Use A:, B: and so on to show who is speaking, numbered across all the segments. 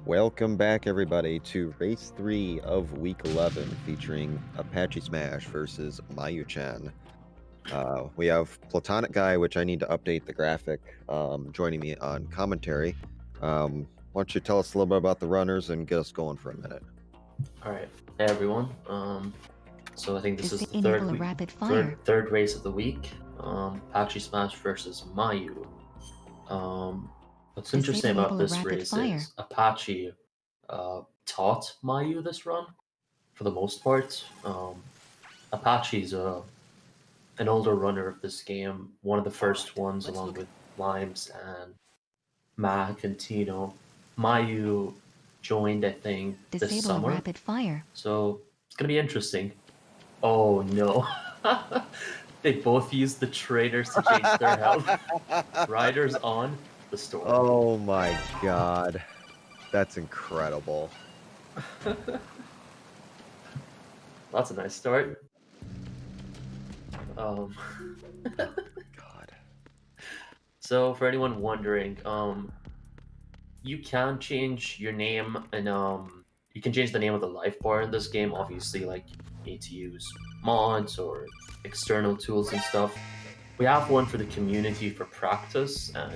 A: Welcome back, everybody, to Race 3 of Week 11, featuring ApacheSmash versus MayuuChaan. We have Platonic Guy, which I need to update the graphic, joining me on commentary. Why don't you tell us a little bit about the runners and get us going for a minute?
B: All right, hey everyone. So I think this is the
C: Enable a rapid fire.
B: third race of the week. ApacheSmash versus Mayu. What's interesting about
C: Disable a
B: this
C: rapid
B: race
C: fire.
B: is Apache taught Mayu this run for the most part. Apache's an older runner of this game, one of the first ones along with Limes and Mac and Tino. Mayu joined, I think, this
C: Disable a
B: summer.
C: rapid fire.
B: So it's gonna be interesting. Oh no. They both used the traders to change their health. Riders on the storm.
A: Oh my god. That's incredible.
B: That's a nice start.
A: God.
B: So for anyone wondering, you can change your name and you can change the name of the life bar in this game. Obviously, like you need to use mods or external tools and stuff. We have one for the community for practice, and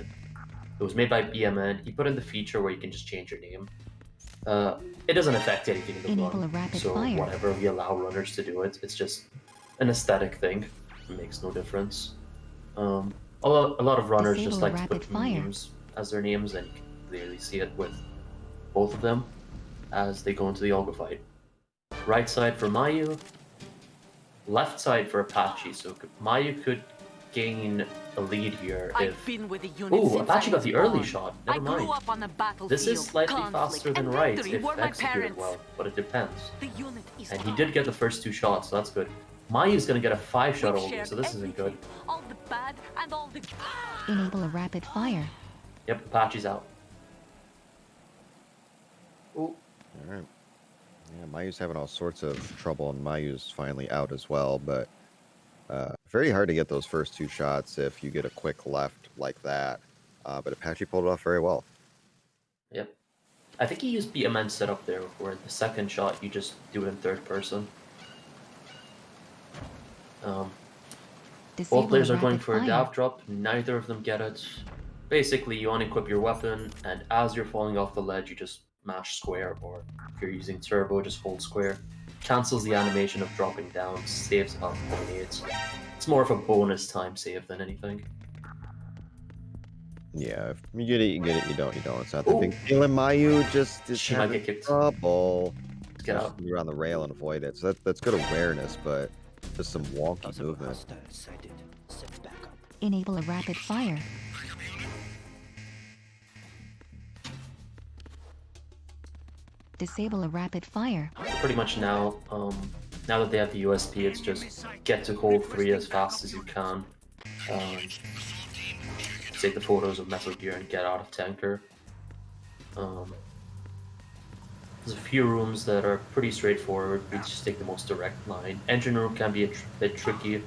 B: it was made by BMN. He put in the feature where you can just change your name. It doesn't affect anything in the
C: Enable a
B: run,
C: rapid
B: so
C: fire.
B: whatever we allow runners to do it, it's just an aesthetic thing. It makes no difference. A lot of runners
C: Disable
B: just
C: a
B: like to
C: rapid
B: put
C: fire.
B: memes as their names, and you can clearly see it with both of them as they go into the Olga fight. Right side for Mayu, left side for Apache. So Mayu could gain a lead here if... Ooh, Apache got the early shot. Never mind. This is slightly faster than right if executed well, but it depends. And he did get the first two shots, so that's good. Mayu's gonna get a 5-shot Olga, so this isn't good.
C: Enable a rapid fire.
B: Yep, Apache's out. Ooh.
A: Alright. Yeah, Mayu's having all sorts of trouble, and Mayu's finally out as well, but very hard to get those first two shots if you get a quick left like that. But Apache pulled it off very well.
B: Yep. I think he used BMN setup there, where the second shot you just do it in third person. Both players are going for a dav drop, neither of them get it. Basically, you unequip your weapon, and as you're falling off the ledge, you just mash square, or if you're using turbo, just hold square. Cancels the animation of dropping down, saves about 0.8. It's more of a bonus time save than anything.
A: Yeah, if you get it, you get it. You don't, you don't. It's not the big deal. And Mayu just is
B: She might get kicked.
A: trouble.
B: Get out.
A: You're on the rail and avoid it. So that's good awareness, but just some wonky movement.
C: Enable a rapid fire. Disable a rapid fire.
B: Pretty much now, now that they have the USP, it's just get to hold 3 as fast as you can. Take the photos of Metal Gear and get out of Tanker. There's a few rooms that are pretty straightforward. We just take the most direct line. Engine room can be a bit tricky.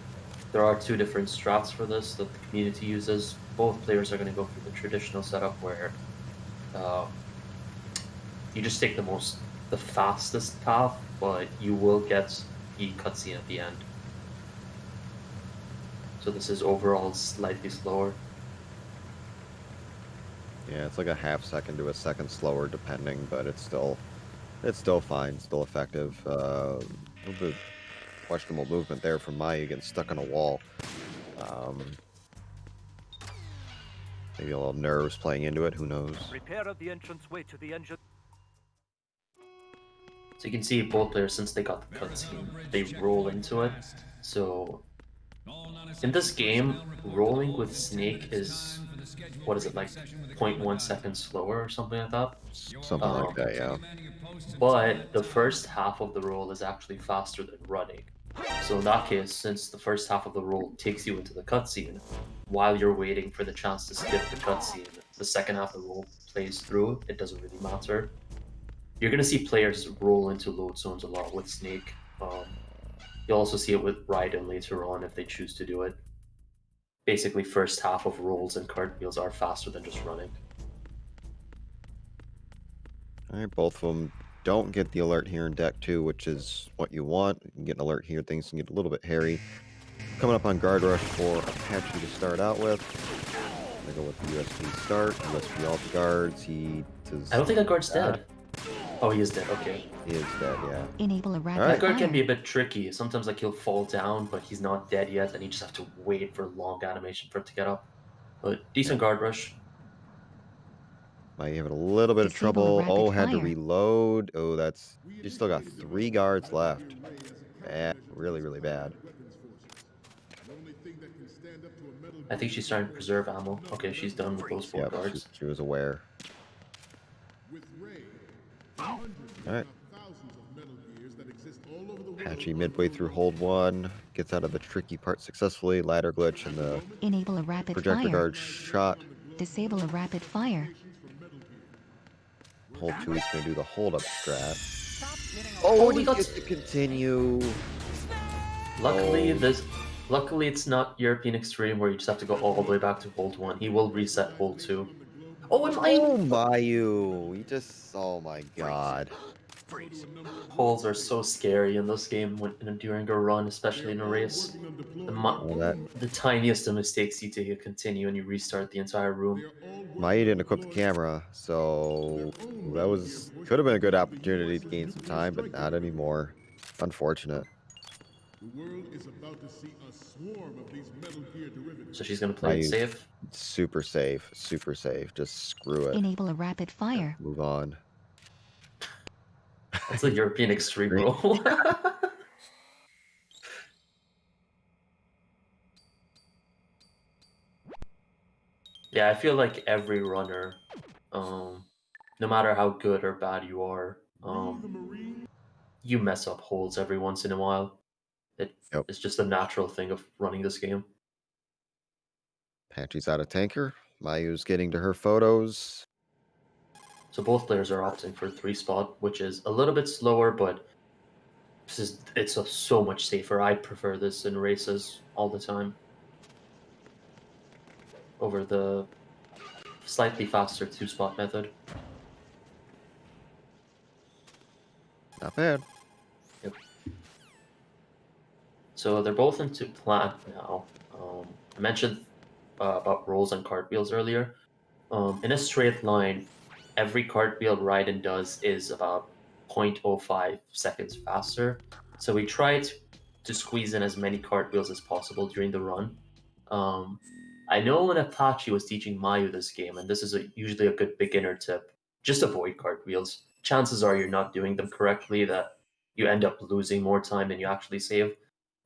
B: There are 2 different strats for this that the community uses. Both players are going to go for the traditional setup where you just take the fastest path, but you will get the cutscene at the end. So this is overall slightly slower.
A: Yeah, it's like a half second to a second slower, depending, but it's still fine, still effective. A little bit questionable movement there from Mayu getting stuck on a wall. Maybe a little nerves playing into it. Who knows?
D: Repair of the entranceway to the engine.
B: So you can see both players, since they got the cutscene, they roll into it. So in this game, rolling with Snake is, what is it, like 0.1 seconds slower or something like that?
A: Something like that, yeah.
B: But the first half of the roll is actually faster than running. So in that case, since the first half of the roll takes you into the cutscene, while you're waiting for the chance to skip the cutscene, the second half of the roll plays through. It doesn't really matter. You're going to see players roll into load zones a lot with Snake. You'll also see it with Raiden later on if they choose to do it. Basically, first half of rolls and cartwheels are faster than just running.
A: All right, both of them don't get the alert here in deck 2, which is what you want. You can get an alert here, things can get a little bit hairy. Coming up on guard rush for Apache to start out with. I'm gonna go with the USB start, USB alt guards. He does.
B: I don't think that guard's
A: that.
B: dead. Oh, he is dead. Okay.
A: He is dead, yeah.
C: Enable a rapid
B: That guard
C: fire.
B: can be a bit tricky. Sometimes like he'll fall down, but he's not dead yet, and you just have to wait for a long animation for it to get up. But decent guard rush.
A: Might have a little bit of
C: Disable
A: trouble.
C: rapid
A: Oh, had to
C: fire.
A: reload. Oh, that's. You still got 3 guards left. Bad, really, really bad.
B: I think she's trying to preserve ammo. Okay, she's done with those 4
A: Yep,
B: guards.
A: she was aware. All right. Apache midway through hold 1 gets out of the tricky part successfully. Ladder glitch and the
C: Enable a rapid
A: projector
C: fire.
A: guard shot.
C: Disable a rapid fire.
A: Hold 2 is going to do the hold up strat.
B: Oh,
A: he
B: he got-
A: gets to continue.
B: Luckily,
A: Oh.
B: Luckily, it's not European Extreme where you just have to go all the way back to hold 1. He will reset hold 2. Oh, and
A: Oh, Mayu. He just. Oh my god.
B: holds are so scary in this game during a run, especially in a race. The tiniest of mistakes you take a continue and you restart the entire room.
A: Mayu didn't equip the camera, so that could have been a good opportunity to gain some time, but not anymore. Unfortunate.
B: So she's gonna play it
A: Mayu's
B: safe.
A: super safe, super safe. Just screw it.
C: Enable a rapid fire.
A: Move on.
B: That's a European Extreme rule. Yeah, I feel like every runner, no matter how good or bad you are, you mess up holds every once in a while. It's just a natural thing of running this game.
A: Apache's out of tanker. Mayu's getting to her photos.
B: So both players are opting for 3 spot, which is a little bit slower, but it's so much safer. I prefer this in races all the time over the slightly faster 2 spot method.
A: Not bad.
B: Yep. So they're both into plant now. I mentioned about rolls and cartwheels earlier. In a straight line, every cartwheel Raiden does is about 0.05 seconds faster. So we tried to squeeze in as many cartwheels as possible during the run. I know when Apache was teaching Mayu this game, and this is usually a good beginner tip, just avoid cartwheels. Chances are you're not doing them correctly, that you end up losing more time than you actually save.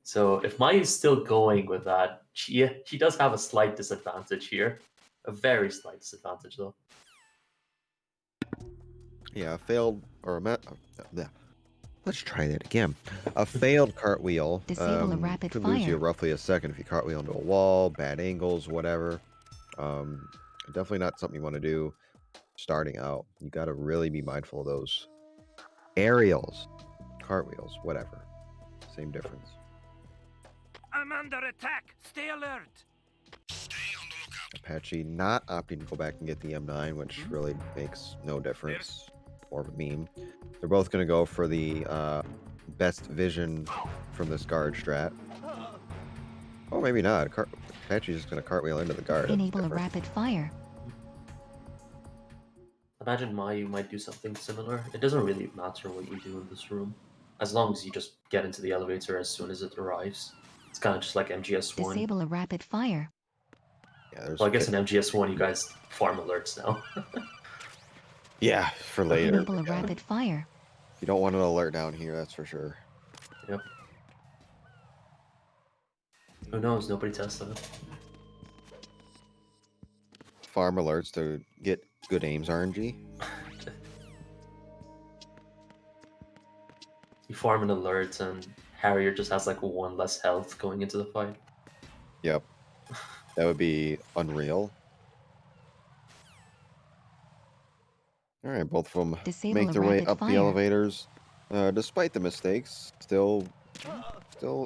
B: So if Mayu's still going with that, she does have a slight disadvantage here. A very slight disadvantage, though.
A: Yeah, a failed yeah. Let's try that again. A failed cartwheel
C: Disable a rapid
A: could lose you
C: fire.
A: roughly a second if you cartwheel into a wall, bad angles, whatever. Definitely not something you want to do starting out. You got to really be mindful of those. Aerials, cartwheels, whatever. Same difference.
D: I'm under attack. Stay alert.
A: Apache not opting to go back and get the M9, which really makes no difference. More of a meme. They're both going to go for the best vision from this guard strat. Oh, maybe not. Apache's just going to cartwheel into the guard.
C: Enable a rapid fire.
B: Imagine Mayu might do something similar. It doesn't really matter what you do in this room, as long as you just get into the elevator as soon as it arrives. It's kind of just like MGS1.
C: Disable a rapid fire.
A: Yeah,
B: Well, I guess in MGS1 you guys farm alerts now.
A: Yeah, for later.
C: Enable a rapid fire.
A: You don't want an alert down here, that's for sure.
B: Yep. Who knows? Nobody tested it.
A: Farm alerts to get good aims RNG.
B: You farm an alert and Harrier just has like 1 less health going into the fight.
A: Yep. That would be unreal. All right, both of them
C: Disable
A: make
C: a
A: their way
C: rapid
A: up
C: fire.
A: the elevators. Despite the mistakes, still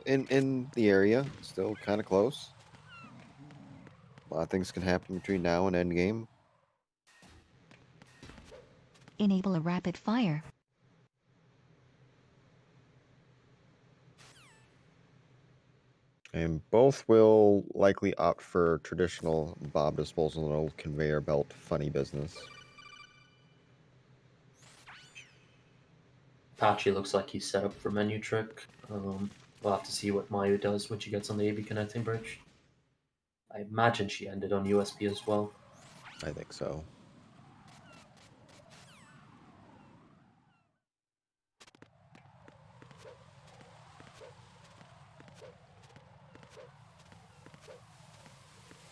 A: in the area, still kind of close. A lot of things can happen between now and endgame.
C: Enable a rapid fire.
A: And both will likely opt for traditional bomb disposal and old conveyor belt funny business.
B: Apache looks like he's set up for menu trick. We'll have to see what Mayu does when she gets on the AV connecting bridge. I imagine she ended on USP as well.
A: I think so.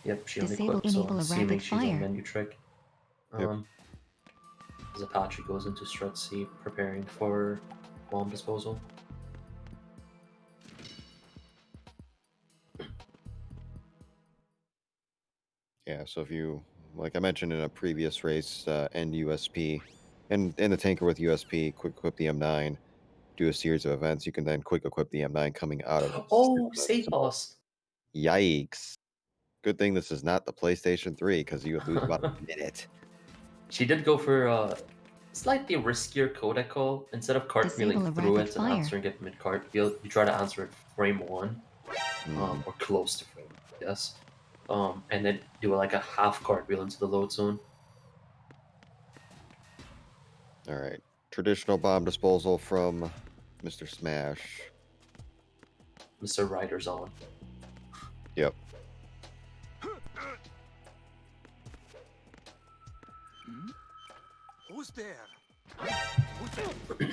B: Yep, she only
C: Disable,
B: clipped, so I'm
C: enable a
B: assuming
C: rapid
B: she's
C: fire.
B: on menu trick.
A: Yep.
B: As Apache goes into Strut C, preparing for bomb disposal.
A: Yeah, so if you, like I mentioned in a previous race, end USP, and in the tanker with USP, quick equip the M9, do a series of events, you can then quick equip the M9 coming out of
B: Oh,
A: the
B: save
A: smoke.
B: boss!
A: Yikes. Good thing this is not the PlayStation 3, because you would lose about a minute.
B: She did go for a slightly riskier codec call. Instead of
C: Disable
B: cartwheeling
C: a
B: through
C: rapid
B: it and
C: fire.
B: answering it mid-cart, you try to answer it frame 1,
A: Mhm.
B: or close to frame, yes. And then do like a half cartwheel into the load zone.
A: All right. Traditional bomb disposal from Mr. Smash.
B: Mr. Rider's on.
A: Yep.
D: Who's there? Who's there?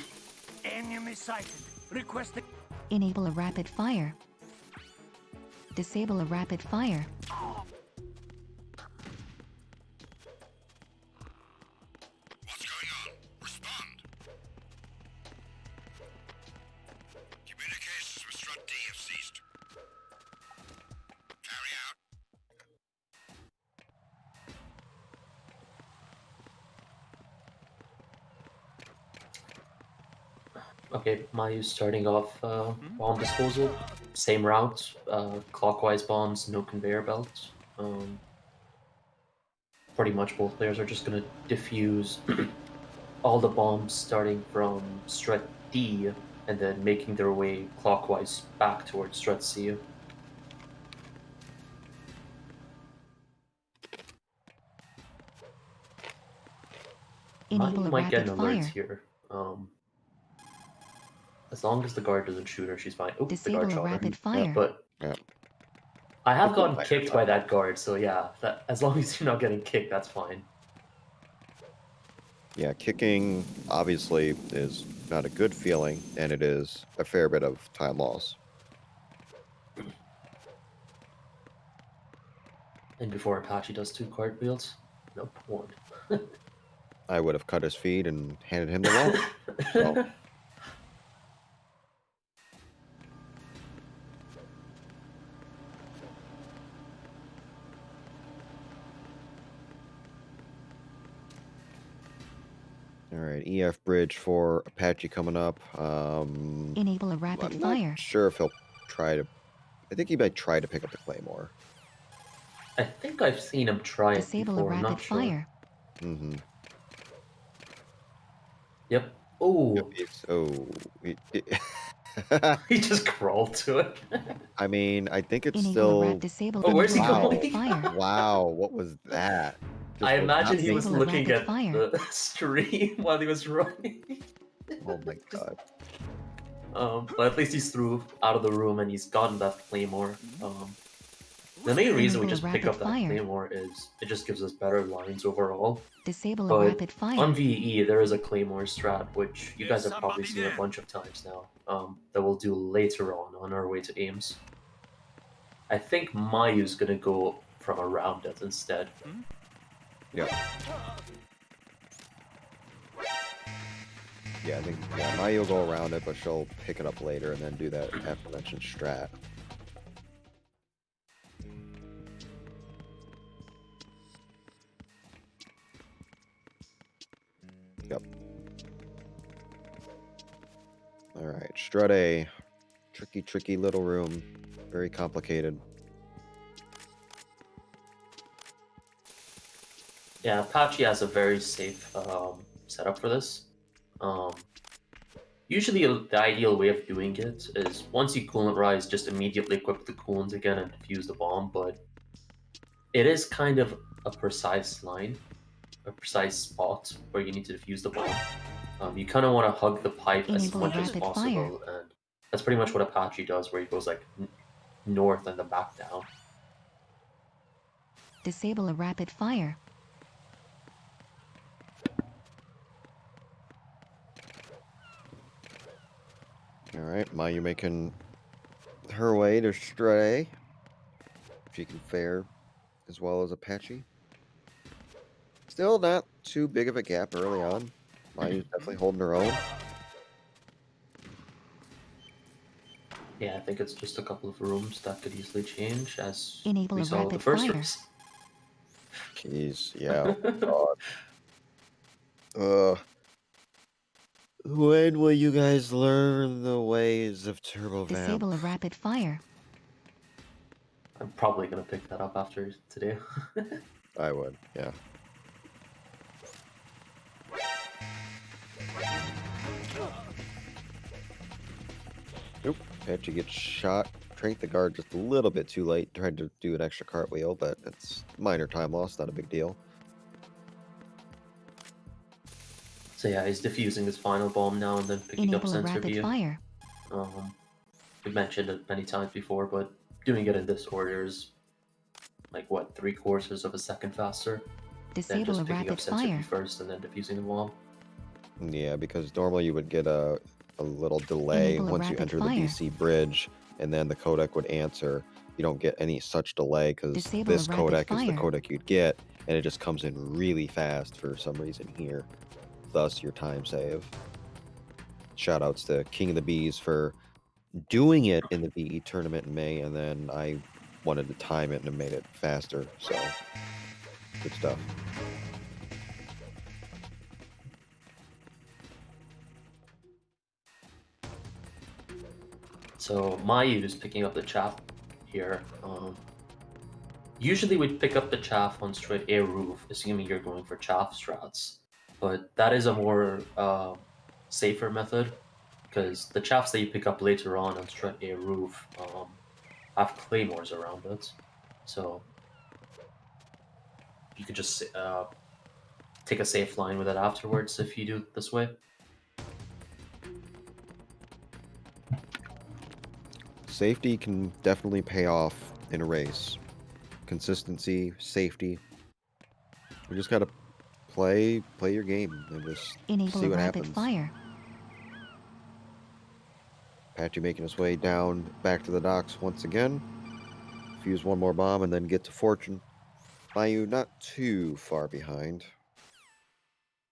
D: Enemy sighted. Requesting.
C: Enable a rapid fire. Disable a rapid fire.
D: What's going on? Respond. Communications with Strut D have ceased. Carry out.
B: Okay, Mayu's starting off bomb disposal. Same route, clockwise bombs, no conveyor belt. Pretty much both players are just going to defuse all the bombs starting from Strat D and then making their way clockwise back towards Strat C.
C: Enable
B: Mayu
C: a
B: might get
C: rapid
B: an alert
C: fire.
B: here. As long as the guard doesn't shoot her, she's fine. Oh, the
C: Disable
B: guard
C: a
B: shot her.
C: rapid fire.
B: But
A: Yep.
B: I have
A: Good
B: gotten
A: player,
B: kicked
A: though.
B: by that guard, so yeah, that, as long as you're not getting kicked, that's fine.
A: Yeah, kicking obviously is not a good feeling, and it is a fair bit of time loss.
B: And before Apache does 2 cartwheels, nope, 1.
A: I would have cut his feet and handed him the launch. So, all right, EF bridge for Apache coming up.
C: Enable a rapid
A: I'm
C: fire.
A: not sure if he'll try to. I think he might try to pick up the Claymore.
B: I think I've seen him try it
C: Disable a
B: before, I'm
C: rapid
B: not sure.
C: fire.
A: Mm-hmm.
B: Yep. Oh, he just crawled to it.
A: I mean, I think it's
C: Enable a
A: still.
C: disable.
B: Oh, where's he
C: Enable a
A: Wow.
C: rapid
B: going?
C: fire.
A: Wow, what was that? Just
B: I
A: was
B: imagine
A: not
B: he was
C: Disable a
B: looking
C: rapid
B: at
C: fire.
B: the stream while he was running.
A: Oh my
B: Just-
A: god.
B: But at least he's through out of the room and he's gotten that claymore. The main reason we
C: Enable a
B: just pick
C: rapid
B: up that
C: fire.
B: claymore is it just gives us better lines overall.
C: Disable a
B: But
C: rapid fire.
B: on VE, there is a claymore strat which you guys
D: There's
B: have probably
D: somebody
B: seen
D: there.
B: a bunch of times now. That we'll do later on our way to Ames. I think Mayu's gonna go from around it instead.
A: Yeah. Yeah, I think Mayu will go around it, but she'll pick it up later and then do that aforementioned strat. Yep. All right, strut A. Tricky little room. Very complicated.
B: Yeah, Apache has a very safe setup for this. Usually, the ideal way of doing it is once you coolant rise, just immediately equip the coolant again and defuse the bomb. But it is kind of a precise line, a precise spot where you need to defuse the bomb. You kind of want to hug the pipe as
C: Enable
B: much as
C: rapid
B: possible, and that's pretty much what Apache does, where he goes like north and then back down.
C: Disable a rapid fire.
A: All right, Mayu making her way to Stray. She can fare as well as Apache. Still not too big of a gap early on. Mayu's definitely holding her own.
B: Yeah, I think it's just a couple of rooms that could easily change, as
C: Enable
B: we
C: a
B: saw with the
C: rapid
B: first
C: fire.
B: race.
A: Jeez, yeah. God. When will you guys learn the ways of Turbo
C: Disable a
A: Vamp?
C: rapid fire.
B: I'm probably gonna pick that up after today.
A: I would, yeah. Nope, Apache gets shot. Tranked the guard just a little bit too late. Tried to do an extra cartwheel, but it's minor time loss, not a big deal.
B: So yeah, he's defusing his final bomb now and then picking up
C: Enable a
B: sensor
C: rapid
B: view.
C: fire.
B: We've mentioned it many times before, but doing it in this order is like what, 3/4 of a second faster than
C: Disable
B: just
C: a
B: picking up
C: rapid
B: sensor view
C: fire.
B: first and then defusing the bomb.
A: Yeah, because normally you would get a little delay
C: Enable a
A: once you
C: rapid
A: enter the
C: fire.
A: BC bridge, and then the codec would answer. You don't get any such delay because
C: Disable a
A: this
C: rapid
A: codec is the
C: fire.
A: codec you'd get, and it just comes in really fast for some reason here. Thus, your time save. Shoutouts to King of the Bees for doing it in the VE tournament in May, and then I wanted to time it and it made it faster. So, good stuff.
B: So Mayu is picking up the chaff here. Usually we'd pick up the chaff on straight A roof, assuming you're going for chaff strats. But that is a more safer method, because the chaffs that you pick up later on straight A roof have claymores around it. So you could just take a safe line with it afterwards if you do it this way.
A: Safety can definitely pay off in a race. Consistency, safety. We just gotta play your game and just
C: Enable
A: see
C: a
A: what
C: rapid
A: happens.
C: fire.
A: Apache making his way down back to the docks once again. Fuse one more bomb and then get to Fortune. Mayu not too far behind.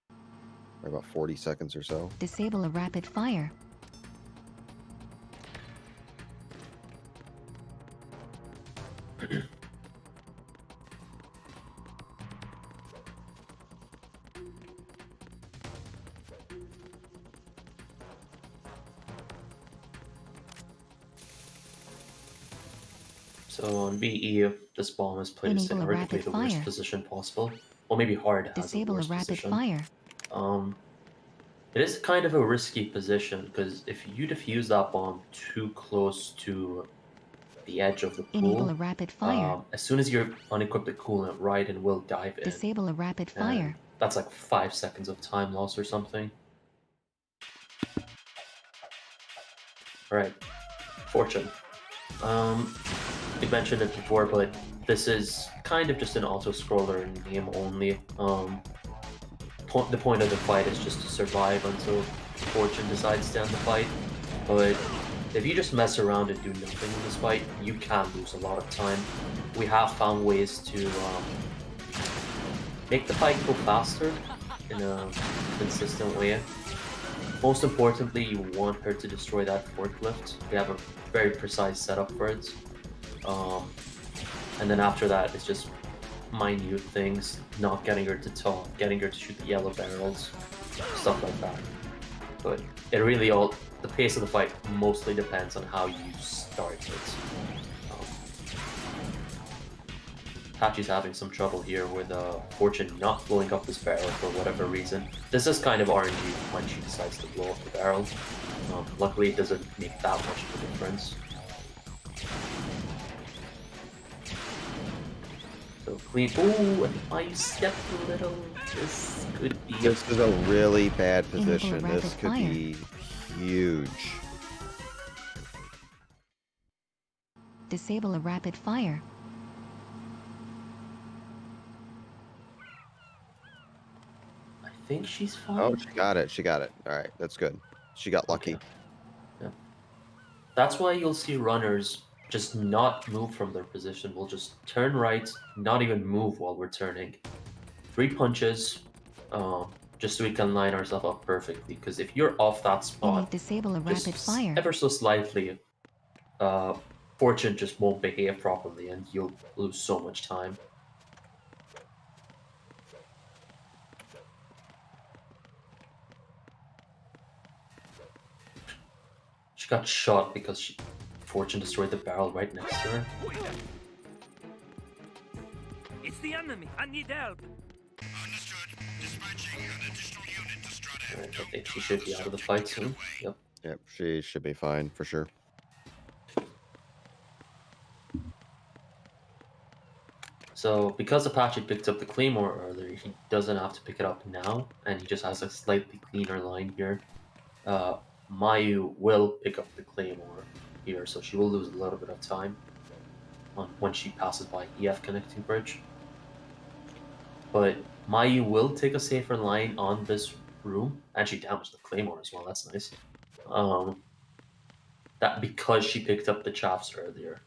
A: By about 40 seconds or so.
C: Disable a rapid fire.
B: So on VE, this bomb is placed in
C: Enable a
B: arguably
C: rapid
B: the worst
C: fire.
B: position possible. Or maybe hard has the
C: Disable a
B: worst
C: rapid
B: position.
C: fire.
B: It is kind of a risky position, because if you defuse that bomb too close to the edge of the
C: Enable a
B: pool,
C: rapid fire.
B: as soon as you're unequipped the coolant, right, and will dive in.
C: Disable a rapid
B: and
C: fire.
B: that's like 5 seconds of time loss or something. Alright, Fortune. We mentioned it before, but this is kind of just an auto-scroller in name only. The point of the fight is just to survive until Fortune decides to end the fight. But if you just mess around and do nothing in this fight, you can lose a lot of time. We have found ways to make the fight go faster in a consistent way. Most importantly, you want her to destroy that forklift. We have a very precise setup for it. And then after that, it's just minute things, not getting her to talk, getting her to shoot the yellow barrels, stuff like that. But it really the pace of the fight mostly depends on how you start it. Apache's having some trouble here with Fortune not blowing up this barrel for whatever reason. This is kind of RNG when she decides to blow up the barrel. Luckily, it doesn't make that much of a difference. So clean. Ooh, I stepped a little. This could be.
A: This is a really bad
C: Enable
A: position.
C: rapid
A: This could
C: fire.
A: be huge.
C: Disable a rapid fire.
B: I think she's fine.
A: Oh, she got it. She got it. All right, that's good. She got lucky.
B: Okay. Yeah. That's why you'll see runners just not move from their position. We'll just turn right, not even move while we're turning. 3 punches, just so we can line ourselves up perfectly. Because if you're off that spot,
C: Disable a
B: just
C: rapid fire.
B: ever so slightly, Fortune just won't behave properly, and you'll lose so much time. She got shot because Fortune destroyed the barrel right next to her.
D: It's the enemy. I need help.
B: I think she should be out of the fight soon. Yep.
A: Yep, she should be fine for sure.
B: So because Apache picked up the Claymore earlier, he doesn't have to pick it up now, and he just has a slightly cleaner line here. Mayu will pick up the Claymore here, so she will lose a little bit of time when she passes by EF connecting bridge. But Mayu will take a safer line on this room, and she damaged the Claymore as well. That's nice. That because she picked up the chaffs earlier.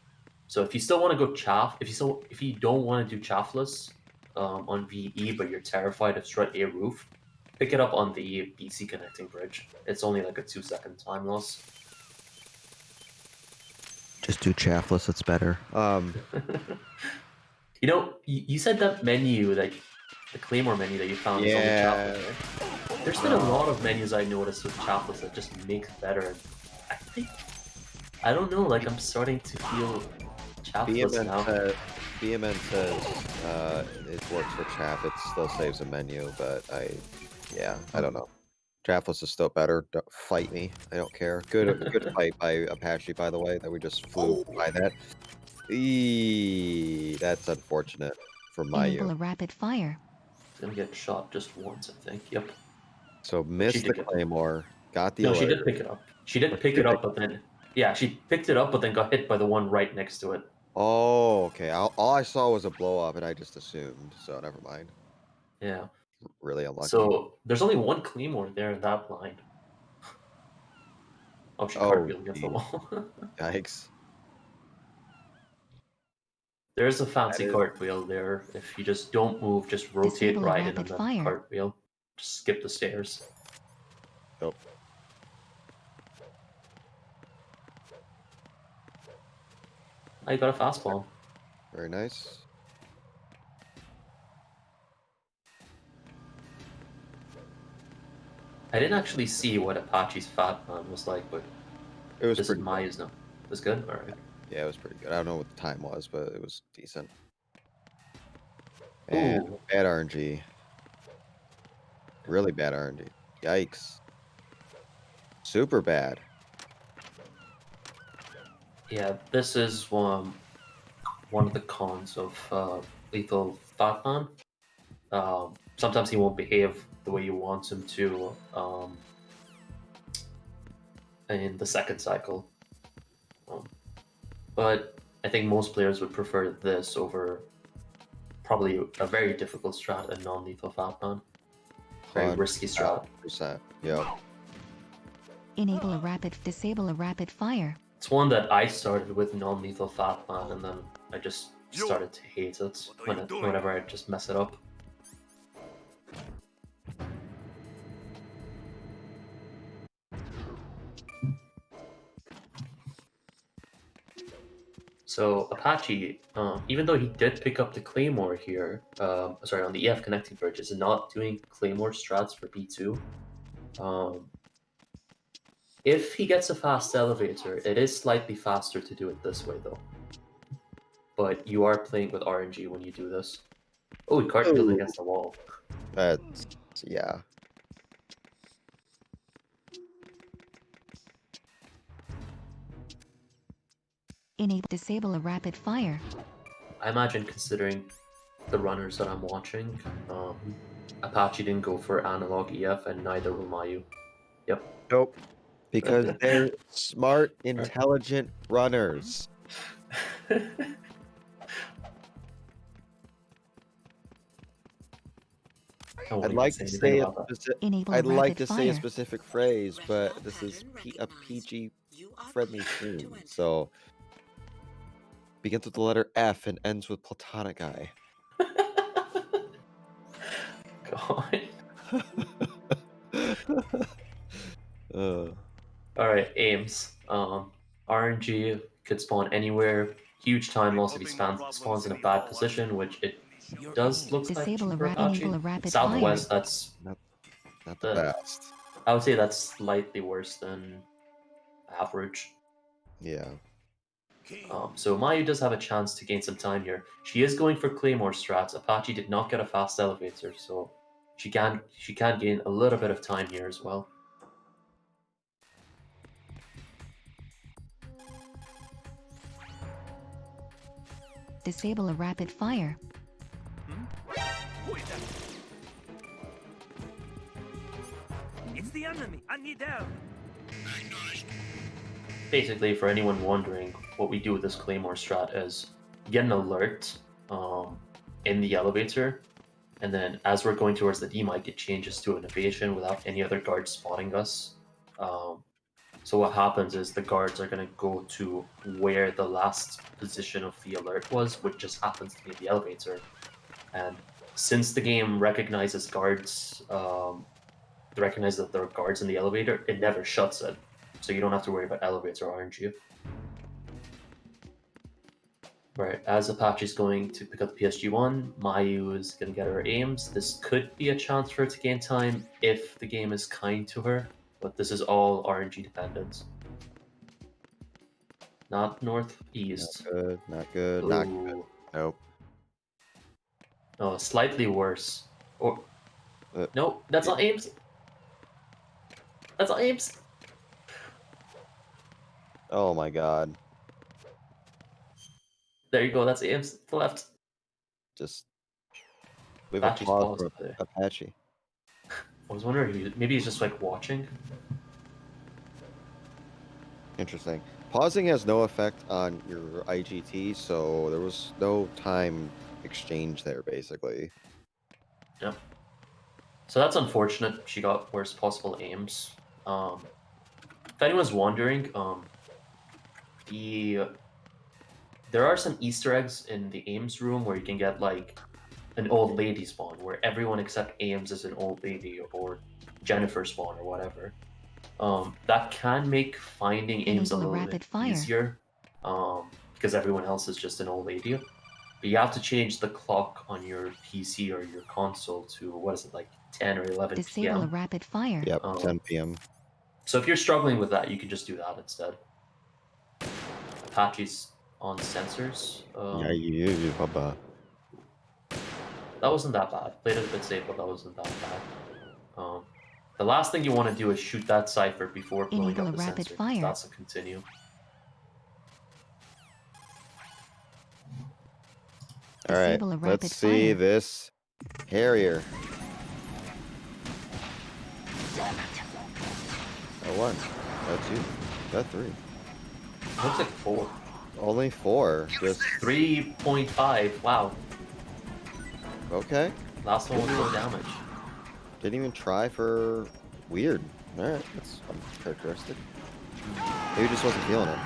B: So if you still want to go chaff, if you don't want to do chaffless on VE, but you're terrified of strut A roof, pick it up on the BC connecting bridge. It's only like a 2-second time loss.
A: Just do chaffless. It's better.
B: You know, you said that menu, like the Claymore menu that you found is only
A: Yeah.
B: chaffless, right? There's been a lot of menus I noticed with chaffless that just make better. I think, I don't know, like I'm starting to feel chaffless now.
A: BMN says it works for chaff. It still saves a menu, but I don't know. Chaffless is still better. Don't fight me. I don't care. Good fight by Apache, by the way, that we just flew by that. That's unfortunate for
C: Enable
A: Mayu.
C: a rapid fire.
B: He's gonna get shot just once, I think. Yep.
A: So missed the
B: did get-
A: Claymore. Got the
B: No, she
A: alert.
B: did pick it up. She did pick it up, but then she picked it up, but then got hit by the one right next to it.
A: Oh, okay. All I saw was a blow up, and I just assumed. So never mind.
B: Yeah.
A: Really unlucky.
B: So there's only one Claymore there in that line. Oh, she
A: Oh,
B: cartwheeled against the
A: geez.
B: wall.
A: Yikes.
B: There's a fancy
A: That is-
B: cartwheel there. If you just don't move, just rotate
C: Disable a
B: right and
C: rapid
B: then
C: fire.
B: cartwheel. Just skip the stairs.
A: Nope.
B: I got a fastball.
A: Very nice.
B: I didn't actually see what Apache's Fat Man was like, but
A: It was
B: this is
A: pretty.
B: Maya's now. It was good? Alright.
A: Yeah, it was pretty good. I don't know what the time was, but it was decent. And
B: Ooh.
A: bad RNG. Really bad RNG. Yikes. Super bad.
B: Yeah, this is one of the cons of Lethal Fat Man. Sometimes he won't behave the way you want him to in the second cycle. But I think most players would prefer this over probably a very difficult strat, a non-lethal Fat Man. Very risky strat.
A: 100%. Yep.
C: Disable a rapid fire.
B: It's one that I started with non-lethal Fat Man, and then I just started to hate it whenever I just mess it up. So Apache, even though he did pick up the Claymore here, sorry, on the EF connecting bridge, is not doing Claymore strats for B2. If he gets a fast elevator, it is slightly faster to do it this way, though. but you are playing with RNG when you do this. Oh, he cartwheeled
A: Ooh.
B: against the wall.
A: That's yeah.
C: Enable disable a rapid fire.
B: I imagine considering the runners that I'm watching, Apache didn't go for analog EF, and neither will Mayu. Yep.
A: Nope. Because they're smart, intelligent runners.
B: I won't
A: I'd
B: even
A: like
B: say
A: to
B: anything
A: say a
B: about that.
C: Enable
A: I'd like
C: rapid
A: to say
C: fire.
A: a specific phrase, but this is a PG friendly stream, so begins with the letter F and ends with platonic guy.
B: God.
A: uh,
B: Alright, aims. RNG could spawn anywhere. Huge time loss if he spawns in a bad position, which it does look like
C: Disable a
B: for
C: enable
B: Apache.
C: a rapid
B: Southwest,
C: fire.
B: that's
A: not the best.
B: I would say that's slightly worse than average.
A: Yeah.
B: So Mayu does have a chance to gain some time here. She is going for Claymore strats. Apache did not get a fast elevator, so she can gain a little bit of time here as well.
C: Disable a rapid fire.
D: Who is that? It's the enemy. I need help.
B: Basically, for anyone wondering, what we do with this Claymore strat is get an alert in the elevator, and then as we're going towards the D-mic, it changes to an evasion without any other guards spotting us. So what happens is the guards are going to go to where the last position of the alert was, which just happens to be the elevator. And since the game recognizes guards, recognizes that there are guards in the elevator, it never shuts it. So you don't have to worry about elevator RNG. Right, as Apache's going to pick up the PSG-1, Mayu is going to get her aims. This could be a chance for her to gain time if the game is kind to her, but this is all RNG dependent. Not northeast.
A: Not good, not good, not good.
B: Ooh.
A: Nope.
B: No, slightly worse. Or
A: Uh,
B: no, that's not aims. That's not aims.
A: Oh my god.
B: There you go. That's aims. To the left.
A: Just we have a
B: Apache's
A: pause
B: paused
A: for
B: there.
A: Apache.
B: I was wondering, maybe he's just like watching.
A: Interesting. Pausing has no effect on your IGT, so there was no time exchange there, basically.
B: Yep. So that's unfortunate. She got worst possible aims. If anyone's wondering, there are some Easter eggs in the Ames room where you can get like an old lady spawn, where everyone except Ames is an old lady, or Jennifer spawn, or whatever. That can make finding Ames a
C: Enable a
B: little
C: rapid
B: bit
C: fire.
B: easier, because everyone else is just an old lady. But you have to change the clock on your PC or your console to, what is it, like 10 or 11
C: Disable a
B: p.m.
C: rapid fire.
A: Yep, 10 p.m.
B: So if you're struggling with that, you can just do that instead. Apache's on sensors.
A: Yeah, you, Baba.
B: That wasn't that bad. Played it a bit safe, but that wasn't that bad. The last thing you want to do is shoot that cipher before blowing
C: Enable
B: up
C: a
B: the
C: rapid
B: sensor.
C: fire.
B: That's a continue.
A: All right,
C: Disable a rapid
A: let's see
C: fire.
A: this Harrier. That one, that two, that three.
B: Looks like 4.
A: Only 4. Just
B: 3.5. Wow.
A: okay.
B: Last one was no damage.
A: Didn't even try for weird. All right, that's uncharacteristic. Maybe just wasn't feeling it.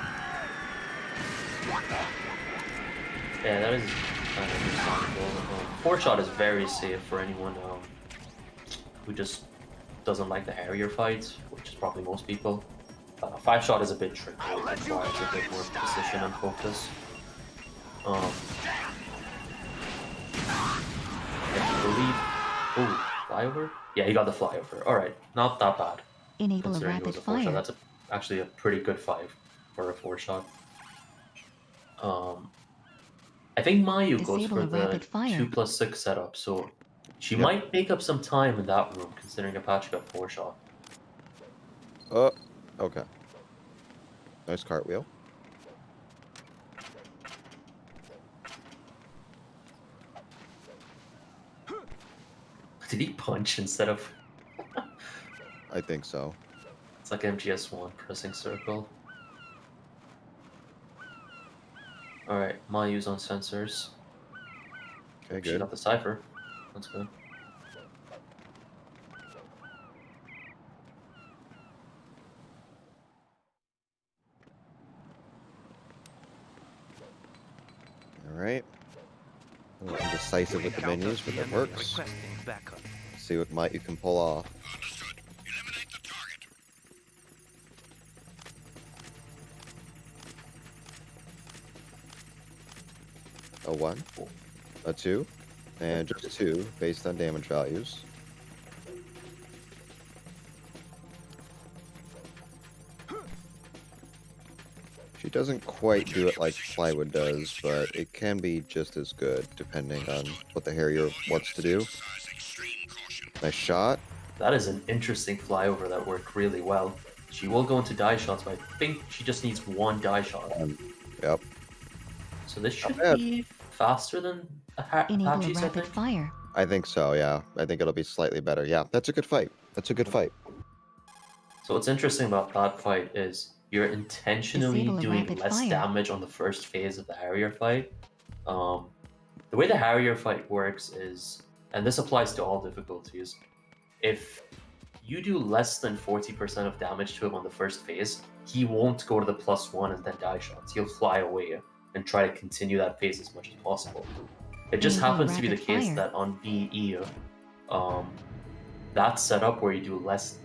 B: Yeah, that is kind of understandable. 4-shot is very safe for anyone who just doesn't like the Harrier fight, which is probably most people. 5-shot is a bit tricky. It requires a bit more precision and focus. I believe... Ooh, flyover? Yeah, he got the flyover. Alright, not that bad.
C: Enable a
B: Considering it
C: rapid
B: was a 4-shot,
C: fire.
B: that's actually a pretty good 5 for a 4-shot. I think Mayu goes
C: Disable
B: for
C: a rapid
B: the
C: fire.
B: 2+6 setup, so she
A: Yep.
B: might make up some time in that room, considering Apache got 4-shot.
A: Oh, okay. Nice cartwheel.
B: Did he punch instead of...
A: I think so.
B: It's like MGS1, pressing circle. Alright, Mayu's on sensors.
A: Okay,
B: She
A: good.
B: got the cipher. That's good.
A: All right. A little indecisive with the
D: Encounter
A: menus, but that
D: PME
A: works.
D: requesting backup.
A: See what might you can pull off.
E: Understood. Eliminate the target.
A: A 1, a 2, and just 2 based on damage values. She doesn't quite do it like plywood does, but it can be just as good depending on what the Harrier wants to do.
E: Exercise extreme caution.
A: Nice shot.
B: That is an interesting flyover that worked really well. She will go into die shots, but I think she just needs 1 die shot.
A: Yep.
B: So this should
A: bad.
B: be faster than
C: Enable a
B: Apache's, I
C: rapid
B: think.
C: fire.
A: I think so, yeah. I think it'll be slightly better. Yeah, that's a good fight. That's a good fight.
B: So what's interesting about that fight is you're intentionally
C: Disable a
B: doing
C: rapid
B: less
C: fire.
B: damage on the first phase of the Harrier fight. The way the Harrier fight works is, and this applies to all difficulties, if you do less than 40% of damage to him on the first phase, he won't go to the +1 and then die shots. He'll fly away and try to continue that phase as much as possible. It just
C: Enable
B: happens to be the
C: rapid
B: case
C: fire.
B: that on VE, that setup where you do less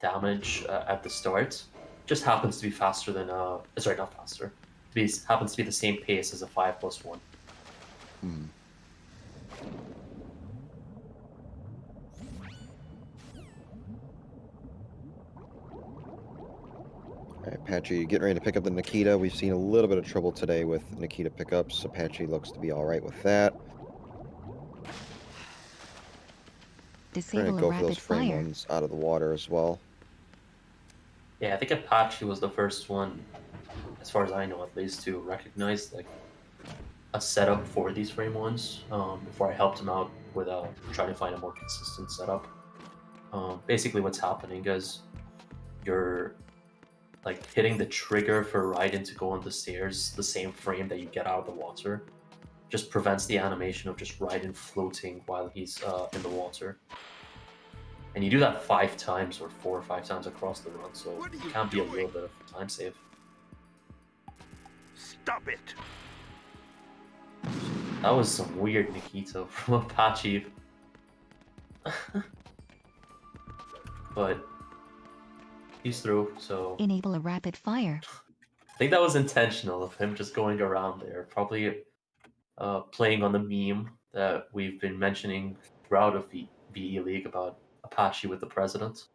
B: damage at the start just happens to be faster than sorry, not faster. Happens to be the same pace as a 5+1.
A: Hmm. Alright, Apache getting ready to pick up the Nikita. We've seen a little bit of trouble today with Nikita pickups. Apache looks to be alright with that. Trying to
C: Disable a
A: go for those
C: rapid
A: frame
C: fire.
A: ones out of the water as well.
B: Yeah, I think Apache was the first one, as far as I know at least, to recognize like a setup for these frame ones before I helped him out with trying to find a more consistent setup. Basically what's happening is you're like hitting the trigger for Raiden to go on the stairs the same frame that you get out of the water. Just prevents the animation of just Raiden floating while he's in the water. And you do that 5 times or 4 or 5 times across the run, so
E: What are
B: it
E: you
B: can be a
E: doing?
B: little bit of a time save.
D: Stop it!
B: That was some weird Nikita from Apache. But he's through, so
C: Enable a rapid fire.
B: I think that was intentional of him just going around there, probably playing on the meme that we've been mentioning throughout of the VE League about Apache with the president.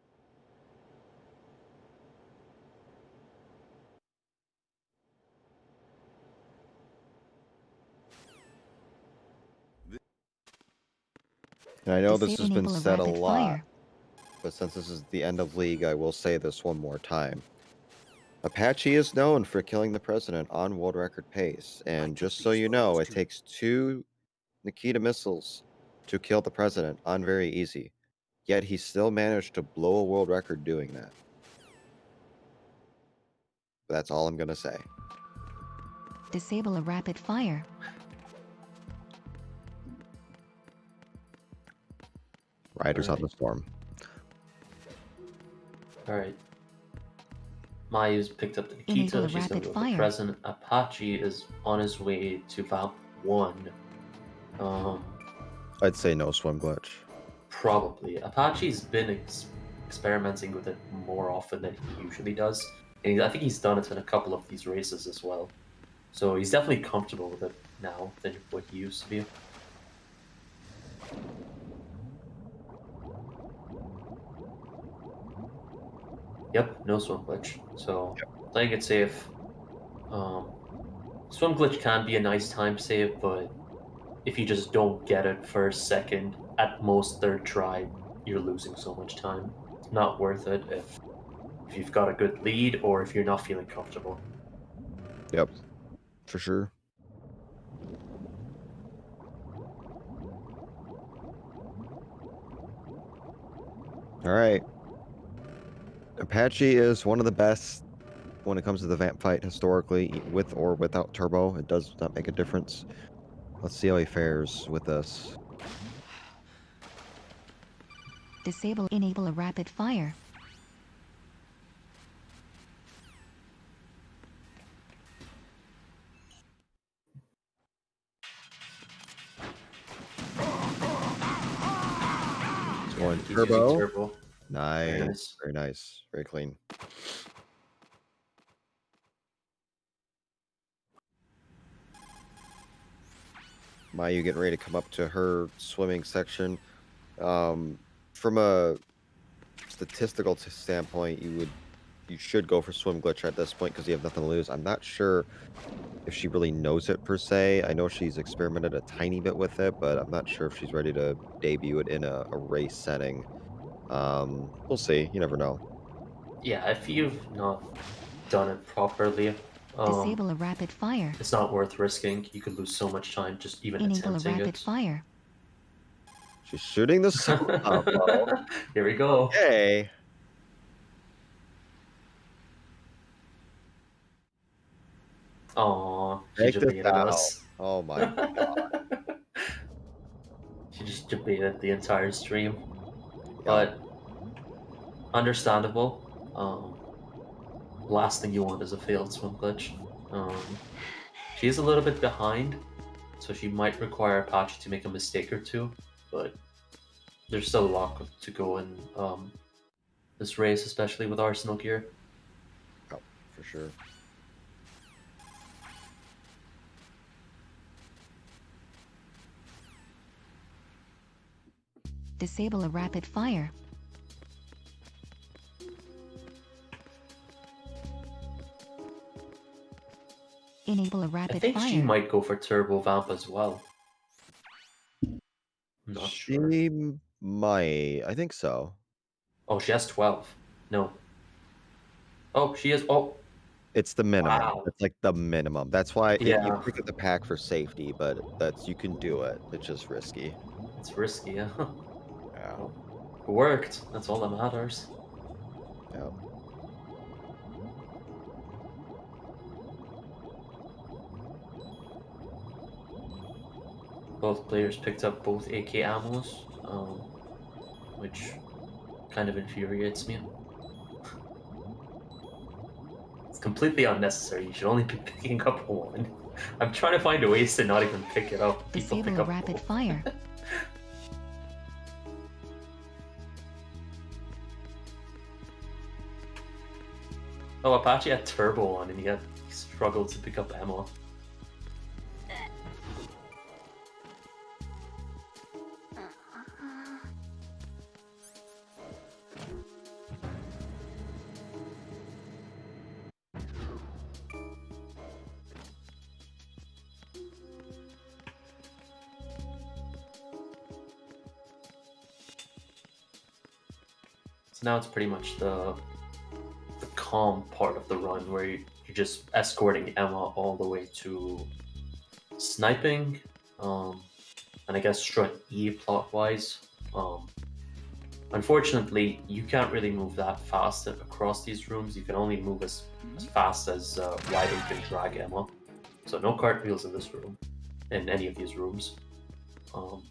A: And I know this has been
C: Enable a
A: said a
C: rapid
A: lot,
C: fire.
A: but since this is the end of League, I will say this one more time. Apache is known for killing the president on world record pace, and just so you know, it takes 2 Nikita missiles to kill the president on very easy. Yet he still managed to blow a world record doing that. That's all I'm going to say.
C: Disable a rapid fire.
A: Riders on
B: Alright.
A: the storm.
B: Alright. Mayu's picked up the
C: Enable
B: Nikita,
C: a
B: she's going
C: rapid
B: to go with
C: fire.
B: the president. Apache is on his way to Valve 1.
A: I'd say no swim glitch.
B: Probably. Apache's been experimenting with it more often than he usually does. And I think he's done it in a couple of these races as well. So he's definitely comfortable with it now than what he used to be. Yep, no swim glitch. So playing it safe. Swim glitch can be a nice time save, but if you just don't get it first, second, at most third try, you're losing so much time. It's not worth it if you've got a good lead or if you're not feeling comfortable.
A: Yep, for sure. All right. Apache is one of the best when it comes to the vamp fight historically, with or without turbo. It does not make a difference. Let's see how he fares with this.
C: Enable a rapid fire.
A: He's going
B: He's using
A: turbo.
B: turbo.
A: Nice.
B: nice.
A: Very nice. Very clean. Mayu getting ready to come up to her swimming section. From a statistical standpoint, you should go for swim glitch at this point because you have nothing to lose. I'm not sure if she really knows it per se. I know she's experimented a tiny bit with it, but I'm not sure if she's ready to debut it in a race setting. We'll see. You never know.
B: Yeah, if you've not done it properly,
C: Disable a rapid fire.
B: it's not worth risking. You could lose so much time just even
C: Enable a
B: attempting
C: rapid
B: it.
C: fire.
A: She's shooting the soul combo.
B: Here we go.
A: Okay.
B: Aw, she
A: Check this
B: debated
A: out.
B: us.
A: Oh my god.
B: She just debated the entire stream.
A: Yep.
B: But understandable. Last thing you want is a failed swim glitch. She's a little bit behind, so she might require Apache to make a mistake or two, but there's still a lot to go in this race, especially with Arsenal gear.
A: Oh, for sure.
C: Disable a rapid fire. Enable a
B: I
C: rapid
B: think
C: fire.
B: she might go for Turbo Vamp as well. I'm not sure.
A: She might. I think so.
B: Oh, she has 12. No. Oh, she is. Oh,
A: It's the minimum.
B: wow.
A: It's like the minimum. That's why you
B: Yeah,
A: pick up the pack for safety, but you can do it. It's just risky.
B: it's risky, yeah.
A: Yeah.
B: It worked. That's all that matters.
A: Yeah.
B: Both players picked up both AK ammos, which kind of infuriates me. It's completely unnecessary. You should only be picking up one. I'm trying to find ways to not even pick it up. People
C: Disable
B: pick
C: a
B: up
C: rapid
B: both.
C: fire.
B: Oh, Apache had turbo on and he struggled to pick up ammo. So now it's pretty much the calm part of the run where you're just escorting Emma all the way to sniping, and I guess strut E plot wise. Unfortunately, you can't really move that fast across these rooms. You can only move as fast as Raiden can drag Emma. So no cartwheels in this room, in any of these rooms. You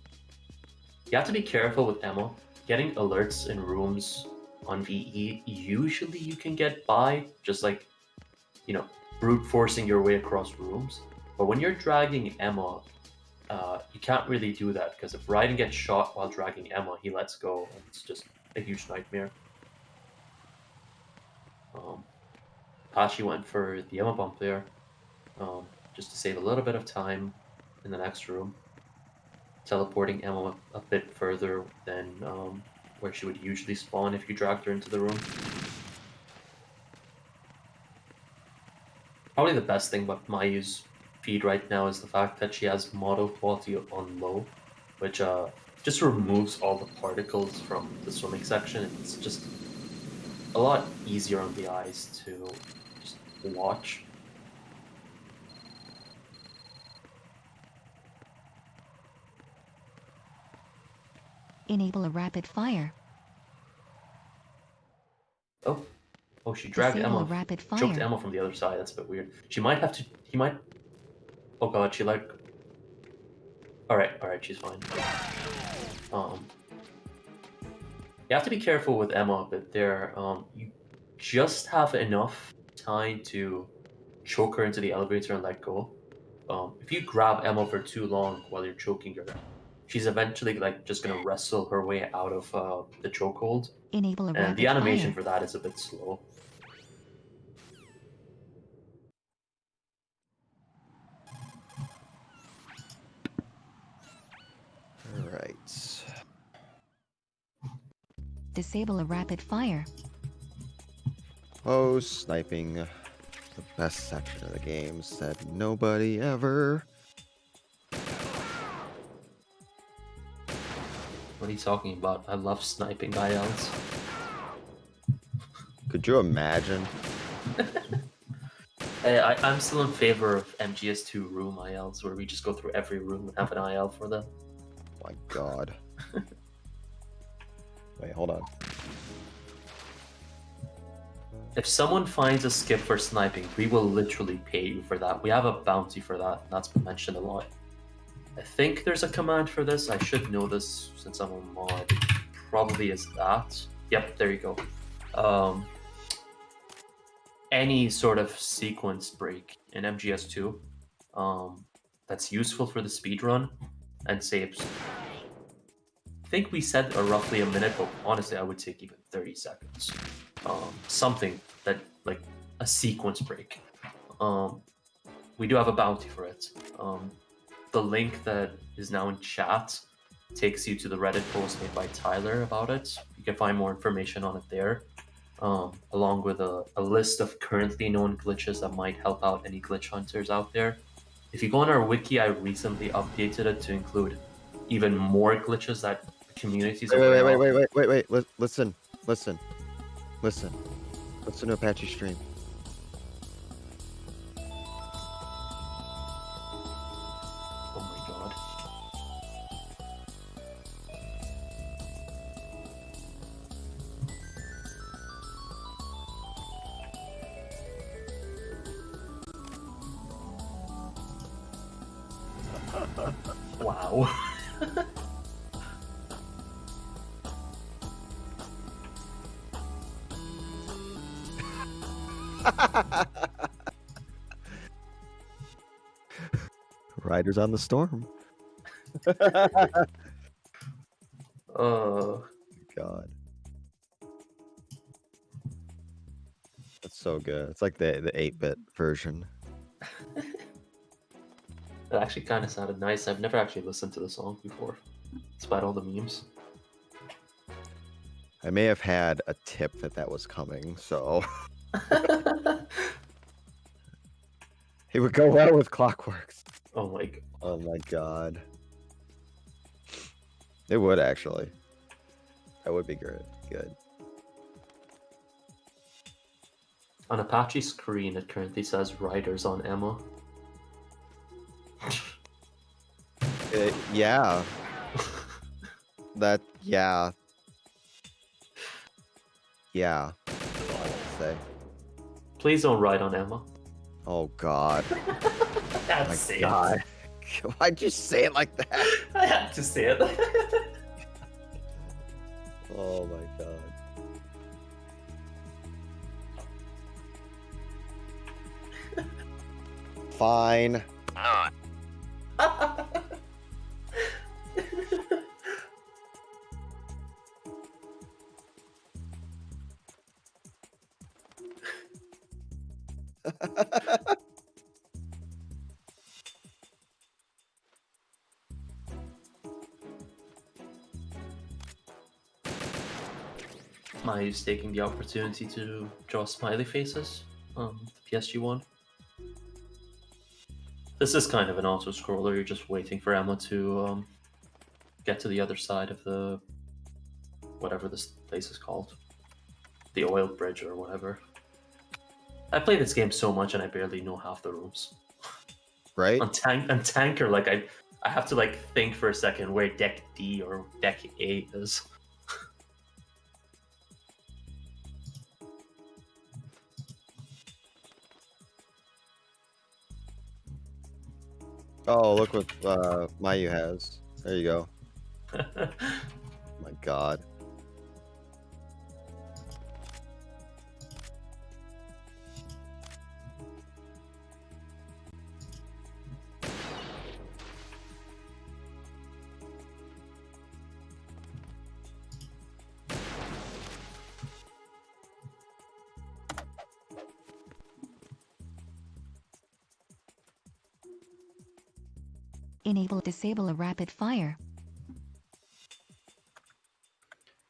B: have to be careful with Emma. Getting alerts in rooms on VE, usually you can get by, just like, brute forcing your way across rooms. But when you're dragging Emma, you can't really do that, because if Raiden gets shot while dragging Emma, he lets go, and it's just a huge nightmare. Apache went for the Emma bump there, just to save a little bit of time in the next room, teleporting Emma a bit further than where she would usually spawn if you dragged her into the room. Probably the best thing about Mayu's feed right now is the fact that she has model quality on low, which just removes all the particles from the swimming section. It's just a lot easier on the eyes to just watch.
C: Enable a rapid fire.
B: Oh, she dragged
C: Disable a
B: Emma,
C: rapid
B: choked
C: fire.
B: Emma from the other side. That's a bit weird. She might have to. He might. Oh god, she like. All right, she's fine. You have to be careful with Emma a bit there. You just have enough time to choke her into the elevator and let go. If you grab Emma for too long while you're choking her, she's eventually like just gonna wrestle her way out of the chokehold,
C: Enable a
B: and the
C: rapid
B: animation
C: fire.
B: for that is a bit slow.
A: All right.
C: Disable a rapid fire.
A: Oh, sniping. The best section of the game, said nobody ever.
B: What are you talking about? I love sniping ILs.
A: Could you imagine?
B: I'm still in favor of MGS2 room ILs, where we just go through every room and have an IL for them.
A: My god. Wait, hold on.
B: If someone finds a skip for sniping, we will literally pay you for that. We have a bounty for that, and that's been mentioned a lot. I think there's a command for this. I should know this since I'm a mod. Probably is that. Yep, there you go. Any sort of sequence break in MGS2 that's useful for the speedrun and saves. I think we said roughly a minute, but honestly, I would take even 30 seconds. Something that, like, a sequence break. We do have a bounty for it. The link that is now in chat takes you to the Reddit post made by Tyler about it. You can find more information on it there, along with a list of currently known glitches that might help out any glitch hunters out there. If you go on our wiki, I recently updated it to include even more glitches that communities are aware of.
A: Wait. Listen to Apache stream.
B: Oh my god. Wow.
A: Riders on the storm. God. That's so good. It's like the 8-bit version.
B: It actually kind of sounded nice. I've never actually listened to the song before, despite all the memes.
A: I may have had a tip that was coming, so it would go well with Clockworks.
B: Oh my god.
A: Oh my god. It would actually. That would be good. Good.
B: On Apache screen, it currently says Riders on Emma.
A: Yeah. Yeah. Yeah. That's all I have to say.
B: Please don't ride on Emma.
A: Oh god.
B: That's
A: My
B: say
A: god. Why'd you say it like that?
B: I had to say it.
A: Oh my god. Fine.
B: Mayu's taking the opportunity to draw smiley faces on the PSG one. This is kind of an auto-scroller. You're just waiting for Emma to get to the other side of the whatever this place is called, the oil bridge or whatever. I play this game so much and I barely know half the rooms.
A: Right?
B: On tanker, like I have to like think for a second where deck D or deck A is.
A: Oh, look what Mayu has. There you go. My God.
C: Disable a rapid fire.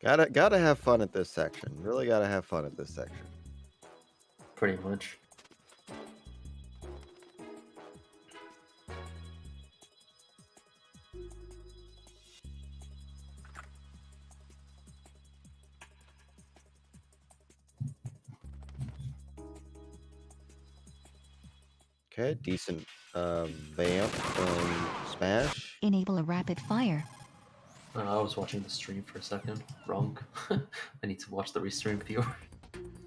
A: Gotta have fun at this section. Really gotta have fun at this section.
B: Pretty much.
A: Okay, decent vamp from Smash.
C: Enable a rapid fire.
B: I was watching the stream for a second. Wrong. I need to watch the restream viewer.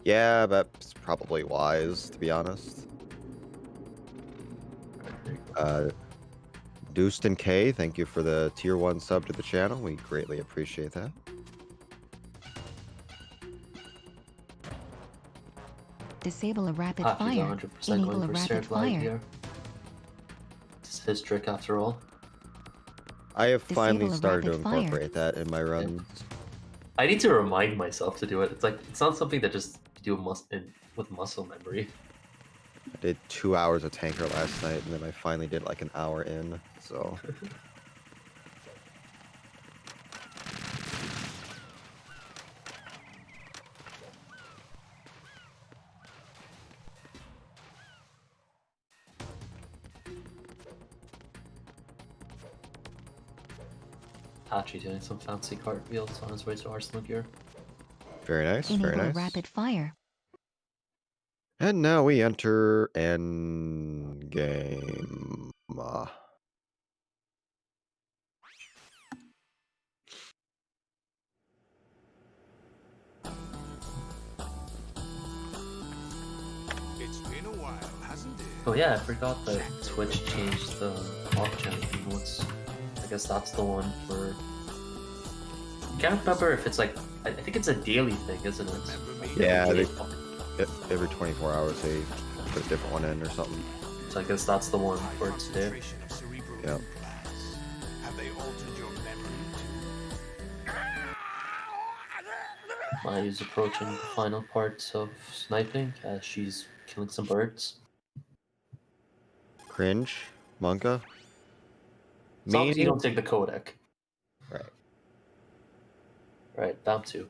A: Yeah, that's probably wise, to be honest. Dustin K, thank you for the tier 1 sub to the channel. We greatly appreciate that.
C: Disable a rapid
B: He's
C: fire.
B: 100%
C: Enable
B: going
C: a
B: for
C: rapid
B: shared light
C: fire.
B: here. It's his trick after all.
A: I have finally
C: Disable a
A: started to
C: rapid fire.
A: incorporate that in my runs.
B: I need to remind myself to do it. It's like it's not something that just you do with muscle memory.
A: I did 2 hours of tanker last night, and then I finally did like an hour in, so...
B: Apache doing some fancy cartwheels on his way to Arsenal gear.
A: Very nice, very
C: Enable a
A: nice.
C: rapid fire.
A: And now we enter endgame.
E: It's been a while, hasn't it?
B: Oh yeah, I forgot that Twitch changed the option emotes. I guess that's the one for... I can't remember if it's like... I think it's a daily thing, isn't it?
E: Remember me?
A: Yeah,
B: Daily
A: they-
B: pop-
A: Every 24 hours they put a different one in or something.
B: So I guess that's the one for today.
E: Concentration of cerebral
A: Yeah.
E: implants. Have they altered your memory?
B: Mayu's approaching the final parts of sniping as she's killing some birds.
A: Cringe, Monka.
B: As long as you
A: Medium?
B: don't take the codec.
A: Right.
B: Right, down to.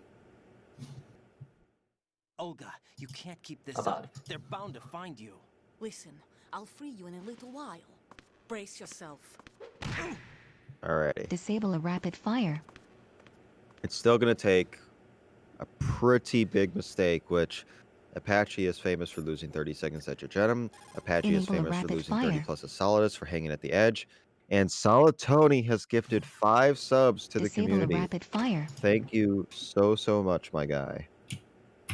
D: Olga, you can't keep this
B: How
D: up.
B: bad?
D: They're bound to find you.
F: Listen, I'll free you in a little while. Brace yourself.
A: Alrighty.
C: Disable a rapid fire.
A: It's still gonna take a pretty big mistake, which Apache is famous for losing 30 seconds at Judgetum. Apache is
C: Enable a
A: famous for
C: rapid
A: losing 30
C: fire.
A: plus at Solidus for hanging at the edge. And Solid Tony has gifted 5 subs to the
C: Disable
A: community.
C: a rapid fire.
A: Thank you so much, my guy.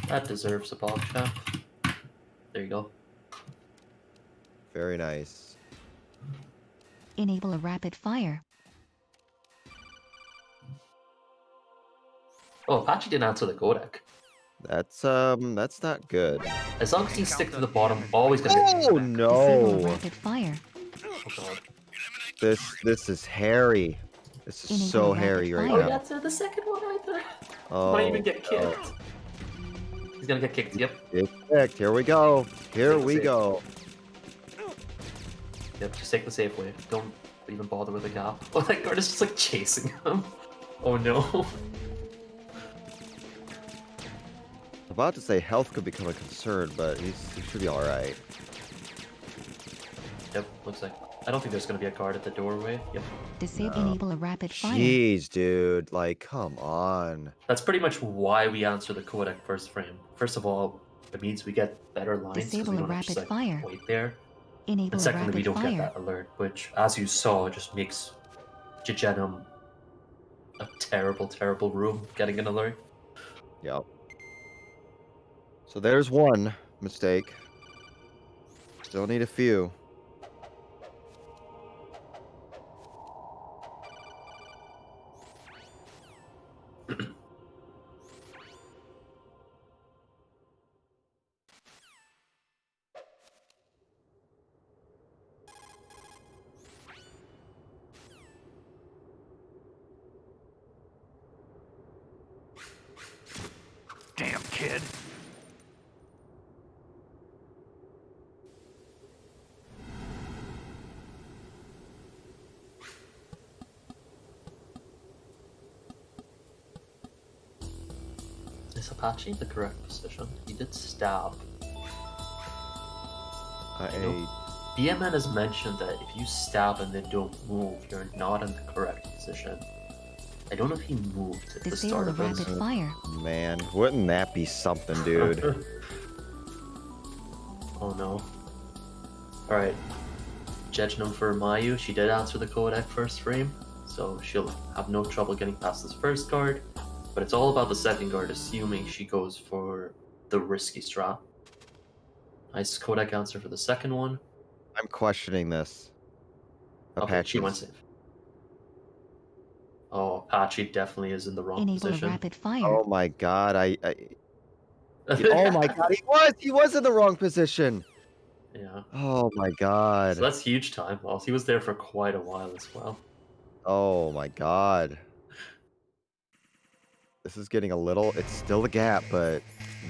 B: That deserves a bog champ. There you go.
A: Very nice.
C: Enable a rapid fire.
B: Oh, Apache didn't answer the codec.
A: That's not good.
B: As long as you stick to the bottom, always gonna get
A: Oh
B: kicked back.
C: Disable a
A: no!
C: rapid fire.
B: Oh god.
A: This is hairy. This is
C: Enable
A: so
C: rapid
A: hairy right
C: fire.
B: Oh,
A: now.
B: that's the second one right there.
A: Oh,
B: Might even get
A: no.
B: kicked. He's gonna get kicked. Yep.
A: It's kicked. Here we go. Here
B: Take the
A: we
B: save.
A: go.
B: Yep. Just take the safe way. Don't even bother with the gap. Oh, that guard is just like chasing him. Oh no.
A: I'm about to say health could become a concern, but he should be all right.
B: Yep. Looks like I don't think there's going to be a guard at the doorway. Yep.
C: Enable a rapid fire.
A: Jeez, dude. Like, come on.
B: That's pretty much why we answer the codec first frame. First of all, it means we get better lines because
C: Disable
B: we
C: a
B: don't
C: rapid
B: just like
C: fire.
B: wait there.
C: Enable
B: And
C: a
B: secondly, we
C: rapid
B: don't get
C: fire.
B: that alert, which, as you saw, just makes Jejenum a terrible, terrible room getting an alert.
A: Yep. So there's one mistake. Still need a few.
D: Damn kid.
B: Is Apache the correct position? He did stab. BMN has mentioned that if you stab and then don't move, you're not in the correct position. I don't know if he moved at the
C: Disable
B: start
C: a
B: of
C: rapid
B: this.
C: fire.
A: Man, wouldn't that be something, dude?
B: Oh no. Alright. Jejenum for Mayu. She did answer the codec first frame, so she'll have no trouble getting past this first guard. But it's all about the second guard, assuming she goes for the risky strat. Nice codec answer for the second one.
A: I'm questioning this.
B: Okay, she
A: Apache's.
B: went safe. Oh, Apache definitely is in the wrong
C: Enable a
B: position.
C: rapid fire.
A: Oh my god, oh my god, he was in the wrong position.
B: Yeah.
A: Oh my
B: So
A: god.
B: that's huge time loss. He was there for quite a while as well.
A: Oh my god. This is getting a little, it's still a gap, but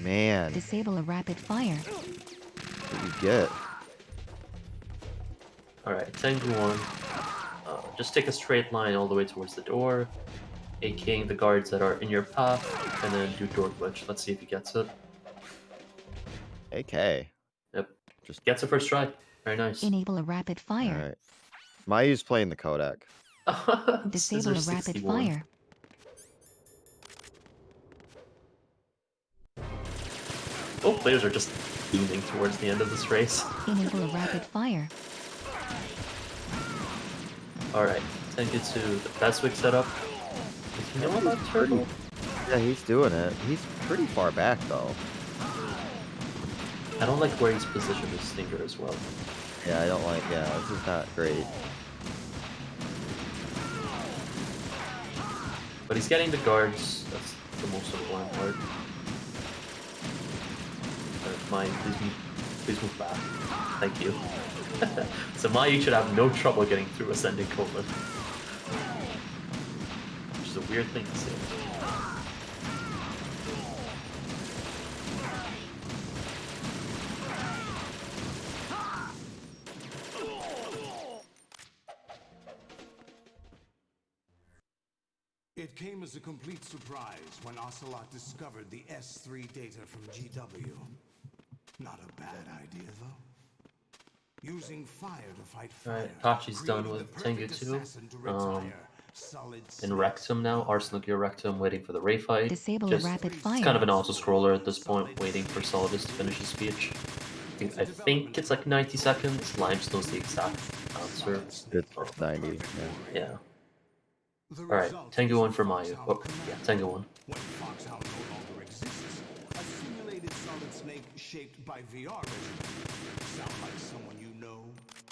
A: man,
C: Disable a rapid fire.
A: what you get.
B: Alright, Tengu 1. Just take a straight line all the way towards the door, AKing the guards that are in your path, and then do door glitch. Let's see if he gets it.
A: AK.
B: Yep.
A: Just
B: Gets it first try. Very nice.
C: Enable a rapid fire.
A: alright. Mayu's playing the codec.
C: Disable a
B: Scissor
C: rapid
B: 61.
C: fire.
B: Both players are just booming towards the end of this race.
C: Enable a rapid fire.
B: Alright, Tengu 2, the Beswick setup. Does he know about Turtle?
A: Yeah, he's doing it. He's pretty far back though.
B: I don't like where he's positioned his Stinger as well.
A: Yeah, I don't like, yeah, this is not great.
B: But he's getting the guards. That's the most important part. Mine, please move back. Thank you. So Mayu should have no trouble getting through Ascending Coven. Which is a weird thing to say.
E: It came as a complete surprise when Ocelot discovered the S3 data from GW. Not a bad idea, though. Using fire to fight fire.
B: Alright, Apache's done
E: created
B: with
E: the
B: Tengu
E: perfect
B: 2.
E: assassin to retire. Solid
B: In
E: snake.
B: Rectum now, Arsenal Gear Rectum, waiting for the Ray fight.
C: Disable a
B: Just,
C: rapid
B: it's
C: fire.
B: kind of an auto-scroller at this point, waiting for Solidus to finish his speech. I think it's like 90 seconds. Limes knows the exact answer.
A: It's 90, yeah.
B: Yeah.
E: The
B: Alright,
E: result
B: Tengu
E: is
B: 1 for
E: Foxhound
B: Mayu. Oh,
E: Command.
B: yeah, Tengu 1.
E: When Foxhound no longer exists, a simulated solid snake shaped by VR measurement. Sound like someone you know,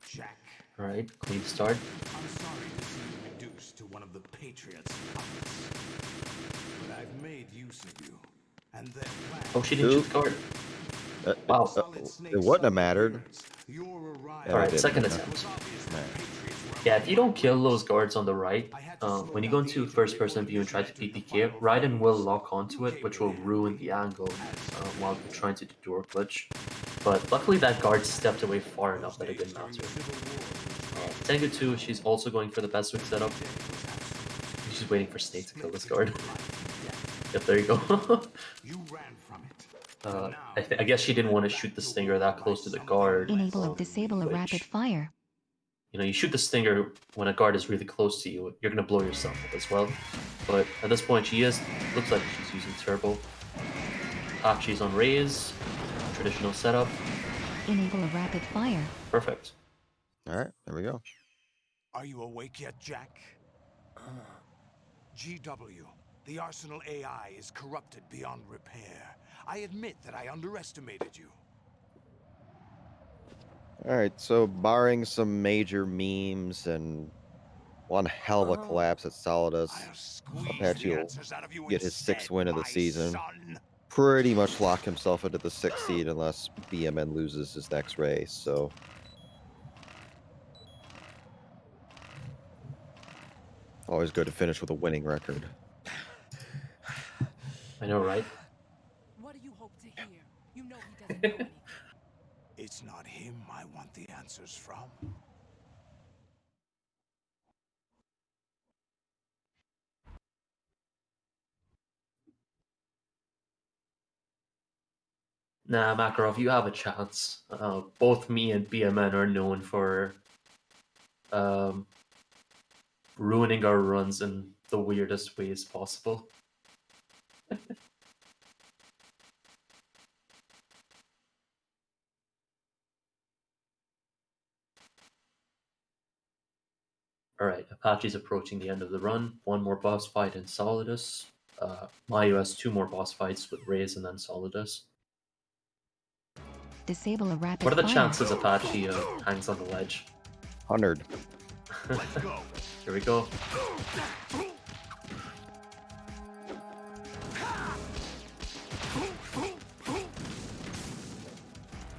E: Jack?
B: Alright, clean start.
E: I'm sorry to see you reduced to one of the Patriots' puppets. But I've made use of you. And their plan.
B: Oh, she didn't
A: Two.
B: shoot the guard. Wow.
A: It wouldn't have mattered.
B: Alright,
A: didn't,
B: second
A: no.
B: attempt.
A: Man.
B: Yeah, if you don't kill those guards on the right, when you go into first-person view and try to PPK, Raiden will lock onto it, which will ruin the angle while you're trying to do door glitch. But luckily that guard stepped away far enough that it didn't matter. Tengu 2, she's also going for the Beswick setup. She's waiting for Snake to kill this guard. Yep, there you go.
E: You ran from it.
B: I guess she didn't want to shoot the Stinger that close to the guard.
C: Enable a disable a rapid fire.
B: you shoot the Stinger when a guard is really close to you, you're going to blow yourself up as well. But at this point, looks like she's using Turbo. Apache's on Raise, traditional setup.
C: Enable a rapid fire.
B: Perfect.
A: All right, there we go.
E: Are you awake yet, Jack? GW, the Arsenal AI is corrupted beyond repair. I admit that I underestimated you.
A: All right, so barring some major memes and one hell of a collapse at Solidus,
E: I'll squeeze
A: Apache
E: the
A: will
E: answers out of you
A: get his
E: instead,
A: 6th win of the
E: my
A: season.
E: son.
A: Pretty much lock himself into the 6th seed unless BMN loses his next race. So always good to finish with a winning record.
B: I know, right?
F: What do you hope to hear? You know he doesn't know anything.
E: It's not him I want the answers from.
B: Nah, Makarov, you have a chance. Both me and BMN are known for ruining our runs in the weirdest ways possible. Alright, Apache's approaching the end of the run. One more boss fight in Solidus. Mayu has 2 more boss fights with Raze and then Solidus.
C: Disable a rapid
B: What are the
C: fire.
B: chances Apache hangs on the ledge?
A: 100.
E: Let's go.
B: Here we go.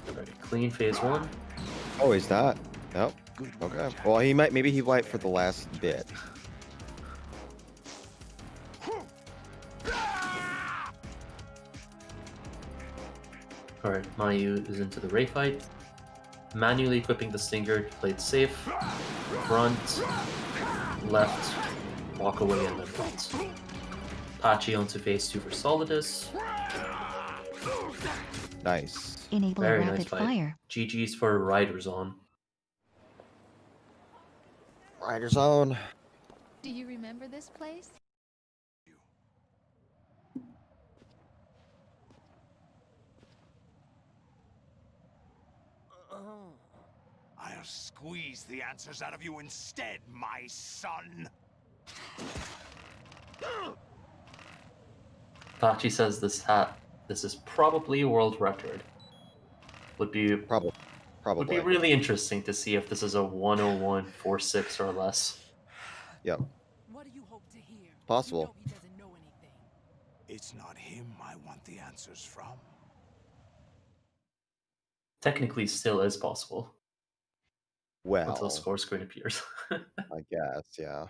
B: Alright, clean phase 1.
A: Oh, he's not. Nope. Okay. Well, maybe he might for the last bit.
B: Alright, Mayu is into the Ray fight. Manually equipping the Stinger to play it safe. Front, left, walk away, and then right. Apache onto phase 2 for Solidus.
A: Nice.
C: Enable
B: Very
C: a
B: nice
C: rapid
B: fight.
C: fire.
B: GG's for Riders on.
A: Riders on.
G: Do you remember this place?
E: I'll squeeze the answers out of you instead, my son.
B: Apache says this is probably a world record. Would be
A: Probably.
B: really interesting to see if this is a 101.46 or less.
A: Yep.
F: What do you hope to hear?
A: Possible.
F: You know he doesn't know anything.
E: It's not him I want the answers from.
B: Technically, still is possible until the
A: Well,
B: score screen appears.
A: I guess, yeah.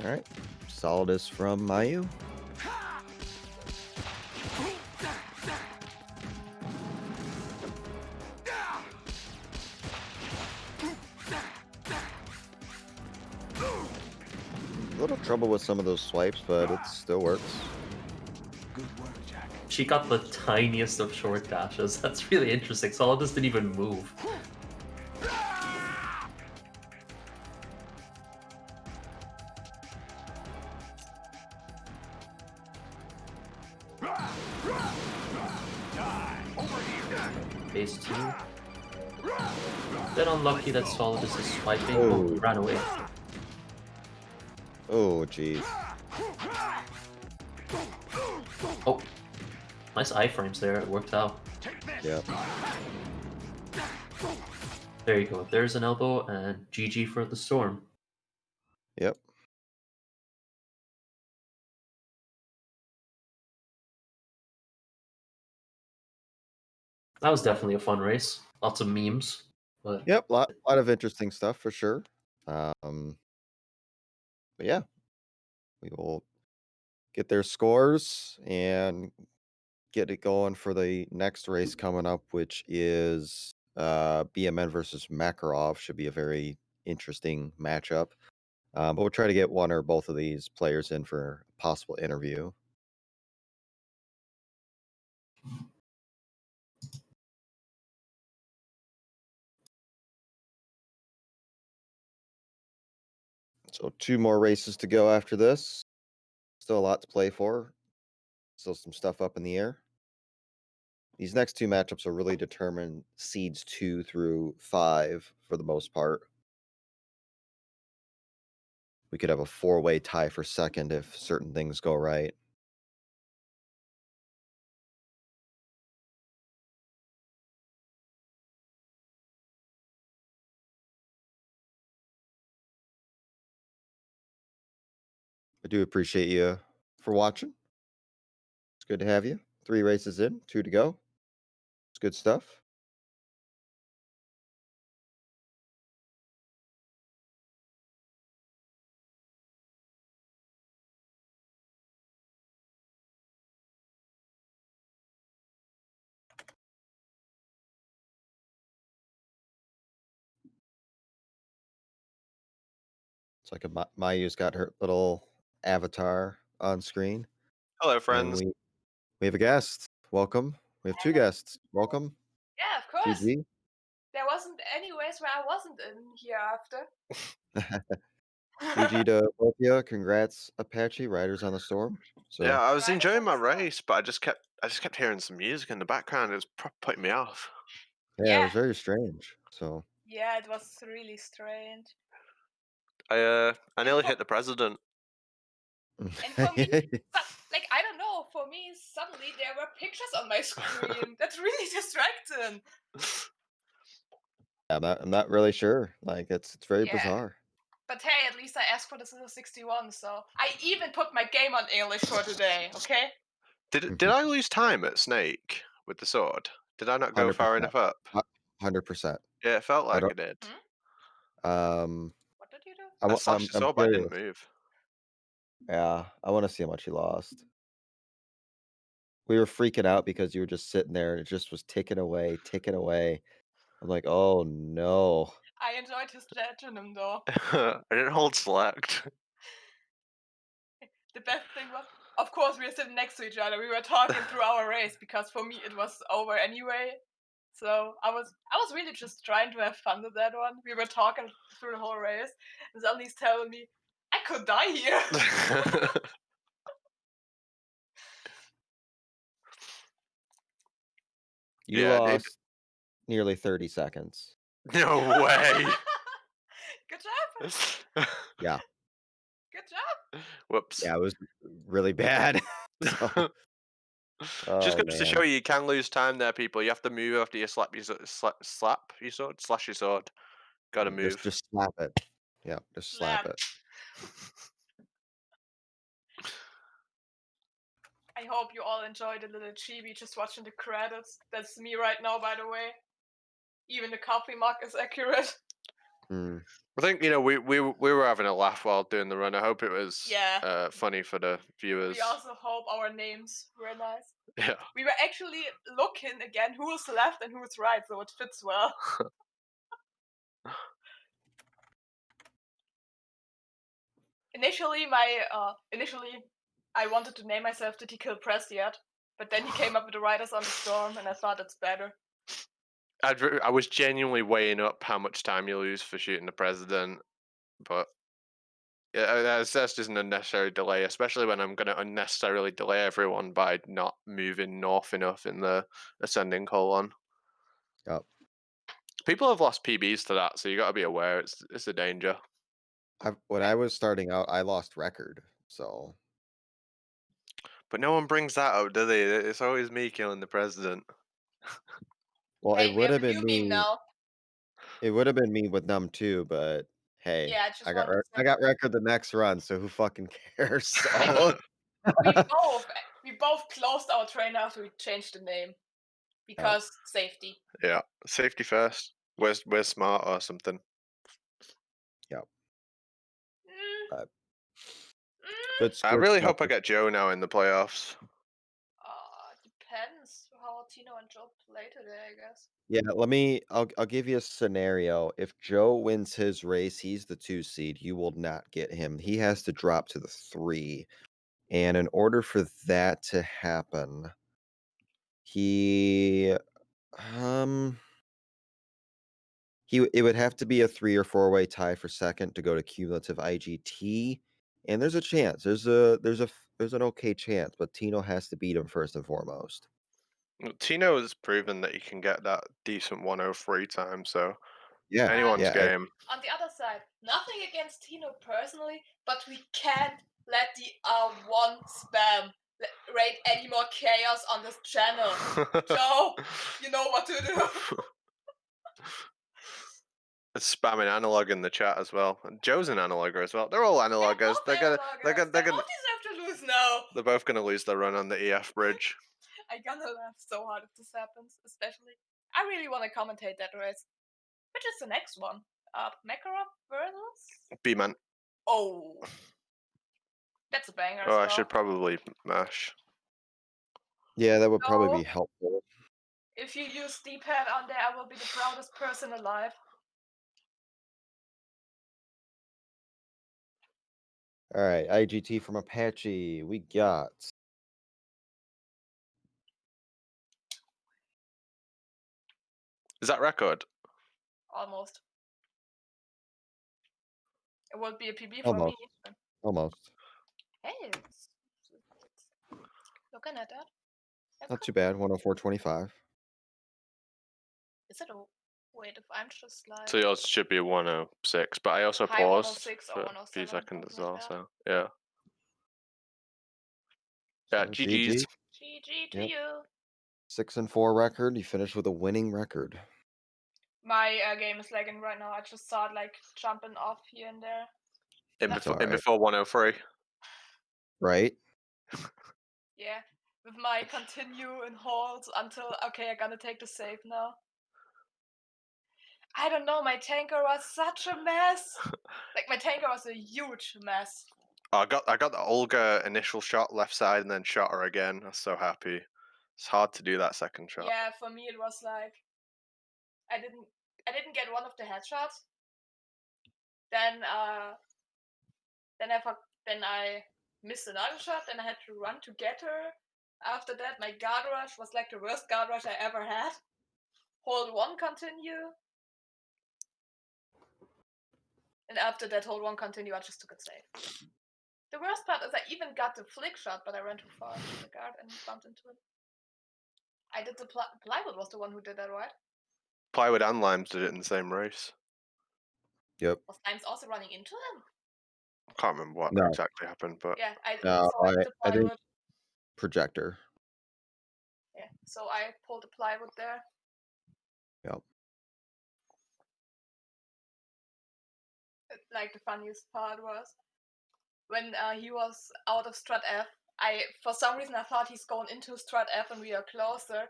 A: All right. Solidus from Mayu. A little trouble with some of those swipes, but it still works.
E: Good work, Jack.
B: She got the tiniest of short dashes. That's really interesting. Solidus didn't even move. Phase 2. Bit unlucky that Solidus is swiping. Oh, he ran away.
A: Oh, jeez.
B: Oh, nice iframes there. It worked out.
A: Yep.
B: There you go. There's an elbow, and GG for the Storm.
A: Yep.
B: That was definitely a fun race. Lots of memes, but
A: Yep, lot of interesting stuff for sure. Um, but yeah, we will get their scores and get it going for the next race coming up, which is BMN versus Makarov. Should be a very interesting matchup. But we'll try to get one or both of these players in for a possible interview. So 2 more races to go after this. Still a lot to play for. Still some stuff up in the air. These next 2 matchups will really determine seeds 2 through 5 for the most part. We could have a 4-way tie for second if certain things go right. I do appreciate you for watching. It's good to have you. 3 races in, 2 to go. It's good stuff. It's like Mayu's got her little avatar on screen,
H: Hello,
A: and
H: friends.
A: we have a guest. Welcome. We have 2 guests. Welcome.
I: Yeah, of course.
A: GG.
I: There wasn't any ways where I wasn't in here after.
A: GG to both of you. Congrats, Apache Riders on the Storm. So
H: Yeah, I was
I: Right,
H: enjoying my
I: that's awesome.
H: race, but I just kept hearing some music in the background. It was putting me off.
A: yeah, it
I: Yeah,
A: was very strange. So
I: yeah, it was really strange.
H: I
I: And
H: nearly
I: for
H: hit the president.
I: and for me, like I don't know, for me suddenly there were pictures on my screen. That's really distracting.
A: I'm not really sure. Like it's very
I: Yeah.
A: bizarre.
I: But hey, at least I asked for the 61, so I even put my game on English for today, okay?
H: Did I lose time at Snake with the sword? Did I not go far
A: 100%.
H: enough up?
A: 100%.
H: Yeah, it felt
A: I
H: like
A: don't
H: I did.
I: What did you do?
H: I slashed the
A: I'm
H: sword, but I didn't
A: curious.
H: move.
A: Yeah, I want to see how much you lost. We were freaking out because you were just sitting there and it just was ticking away, ticking away. I'm like, "Oh no."
I: I enjoyed his platinum though.
H: I didn't hold select.
I: The best thing was, of course, we were sitting next to each other. We were talking through our race because for me it was over anyway. So I was really just trying to have fun with that one. We were talking through the whole race, and suddenly he's telling me I could die here.
A: You
H: Yeah, it,
A: lost nearly 30 seconds.
H: no way.
I: Good job.
A: Yeah.
I: Good job.
H: Whoops.
A: Yeah, it was really bad. So,
H: Just
A: oh
H: goes to show
A: man.
H: you can lose time there, people. You have to move after you slap your sword, slash your sword. Gotta move.
A: Just slap it. Yeah, just slap
I: Slap.
A: it.
I: I hope you all enjoyed a little chibi just watching the credits. That's me right now, by the way. Even the coffee mug is accurate.
A: Mm.
H: I think we were having a laugh while doing the run. I hope it was
I: Yeah.
H: funny for the viewers.
I: We also hope our names were nice.
H: Yeah.
I: We were actually looking again who's left and who's right, so it fits well. Initially, I wanted to name myself Did He Kill Press Yet? But then he came up with the Riders on the Storm, and I thought it's better.
H: I was genuinely weighing up how much time you lose for shooting the president, but yeah, that's just an unnecessary delay, especially when I'm going to unnecessarily delay everyone by not moving north enough in the ascending colon.
A: Yep.
H: People have lost PBs to that, so you got to be aware. It's a danger.
A: When I was starting out, I lost record. So
H: But no one brings that up, do they? It's always me killing the president.
A: well, it
I: Hey, we
A: would
I: have
A: have
I: a
A: been
I: new meme
A: me.
I: now.
A: It would have been me with Num too, but hey,
I: Yeah, I just wanted to
A: I
I: say
A: got record the next run, so who fucking cares? So
I: we both closed our train after we changed the name. because safety.
H: Yeah, safety first. We're smart or something.
A: Yep.
I: Mm,
A: Uh,
I: mm,
A: good,
H: I
A: good
H: really
A: stuff.
H: hope I get Joe now in the playoffs.
I: depends how Tino and Joe play today, I guess.
A: Yeah, I'll give you a scenario. If Joe wins his race, he's the 2 seed. You will not get him. He has to drop to the 3. And in order for that to happen, he um it would have to be a 3 or 4-way tie for second to go to cumulative IGT. And there's a chance. There's an okay chance, but Tino has to beat him first and foremost.
H: Tino has proven that he can get that decent 103 time, so
A: Yeah.
H: anyone's
A: Yeah.
H: game.
I: On the other side, nothing against Tino personally, but we can't let the R1 spam rate any more chaos on this channel. Joe, you know what to do.
H: Spamming analog in the chat as well. And Joe's an analoger as well. They're all analoggers.
I: They're both
H: They're
I: analogers.
H: gonna,
I: They both deserve to lose now.
H: they're both gonna lose their run on the EF bridge.
I: I'm gonna laugh so hard if this happens, especially. I really want to commentate that race. Which is the next one? Makarov versus?
H: B-man.
I: Oh. That's a banger as
H: Oh,
I: well.
H: I should probably mash.
A: Yeah, that would
I: No.
A: probably be helpful.
I: If you use D-pad on there, I will be the proudest person alive.
A: All right, IGT from Apache. We got
H: Is that record?
I: Almost. It would be a PB for
A: almost.
I: me.
A: Almost.
I: Hey, it's looking at that. That's
A: Not
I: good.
A: too bad. 104.25.
I: Is it a... Wait, if I'm just like...
H: So yours should be 106, but I also
I: high
H: paused
I: 106 or
H: for a
I: 107
H: few
I: or
H: seconds as
I: something like
H: well.
I: that.
H: So yeah, yeah.
A: So,
H: GG's.
I: GG to
A: Yep.
I: you.
A: 6-4 record. You finished with a winning record.
I: My game is lagging right now. I just saw it like jumping off here and there.
H: In before 103.
A: Right?
I: Yeah. With my continue and hold until... Okay, I'm gonna take the save now. I don't know, my tanker was such a mess. Like, my tanker was a huge mess.
H: Oh, I got the Olga initial shot left side and then shot her again. I was so happy. It's hard to do that second shot.
I: Yeah, for me it was like... I didn't get one of the headshots. Then I missed another shot, then I had to run to get her. After that, my guard rush was like the worst guard rush I ever had. Hold 1 continue. And after that hold 1 continue, I just took it safe. The worst part is I even got the flick shot, but I ran too far into the guard and bumped into it. I did the plywood was the one who did that, right?
H: Plywood and Limes did it in the same race.
A: Yep.
I: Was Limes also running into him?
H: I can't remember what
A: No.
H: exactly happened, but
I: Yeah, I did
A: No,
I: the
A: I think
I: plywood.
A: projector.
I: Yeah, so I pulled the plywood there.
A: Yep.
I: Like the funniest part was when he was out of strat F. For some reason I thought he's going into strat F and we are closer,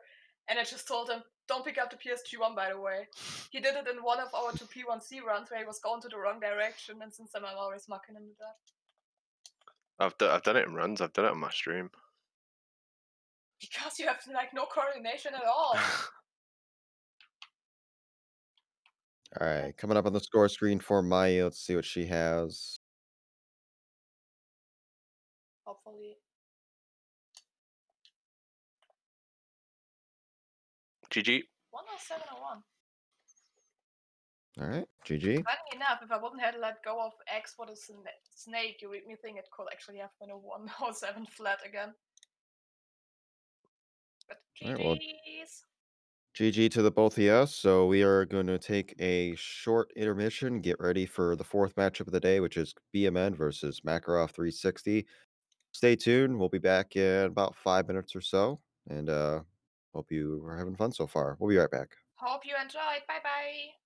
I: and I just told him, don't pick up the PSG1, by the way. He did it in one of our 2P1C runs where he was going to the wrong direction, and since then I'm always mucking him with that.
H: I've done it in runs. I've done it on my stream.
I: Because you have like no coordination at all.
A: All right, coming up on the score screen for Maya. Let's see what she has.
I: Hopefully.
H: GG.
I: 10701.
A: All right, GG.
I: Funny enough, if I wouldn't have let go of X for the snake, you made me think it could actually have been a 107 flat again. But
A: All right, well,
I: GG's.
A: GG to the both of you. So we are going to take a short intermission, get ready for the 4th matchup of the day, which is BMN versus Makarov 360. Stay tuned. We'll be back in about 5 minutes or so, and hope you are having fun so far. We'll be right back.
I: Hope you enjoyed. Bye bye.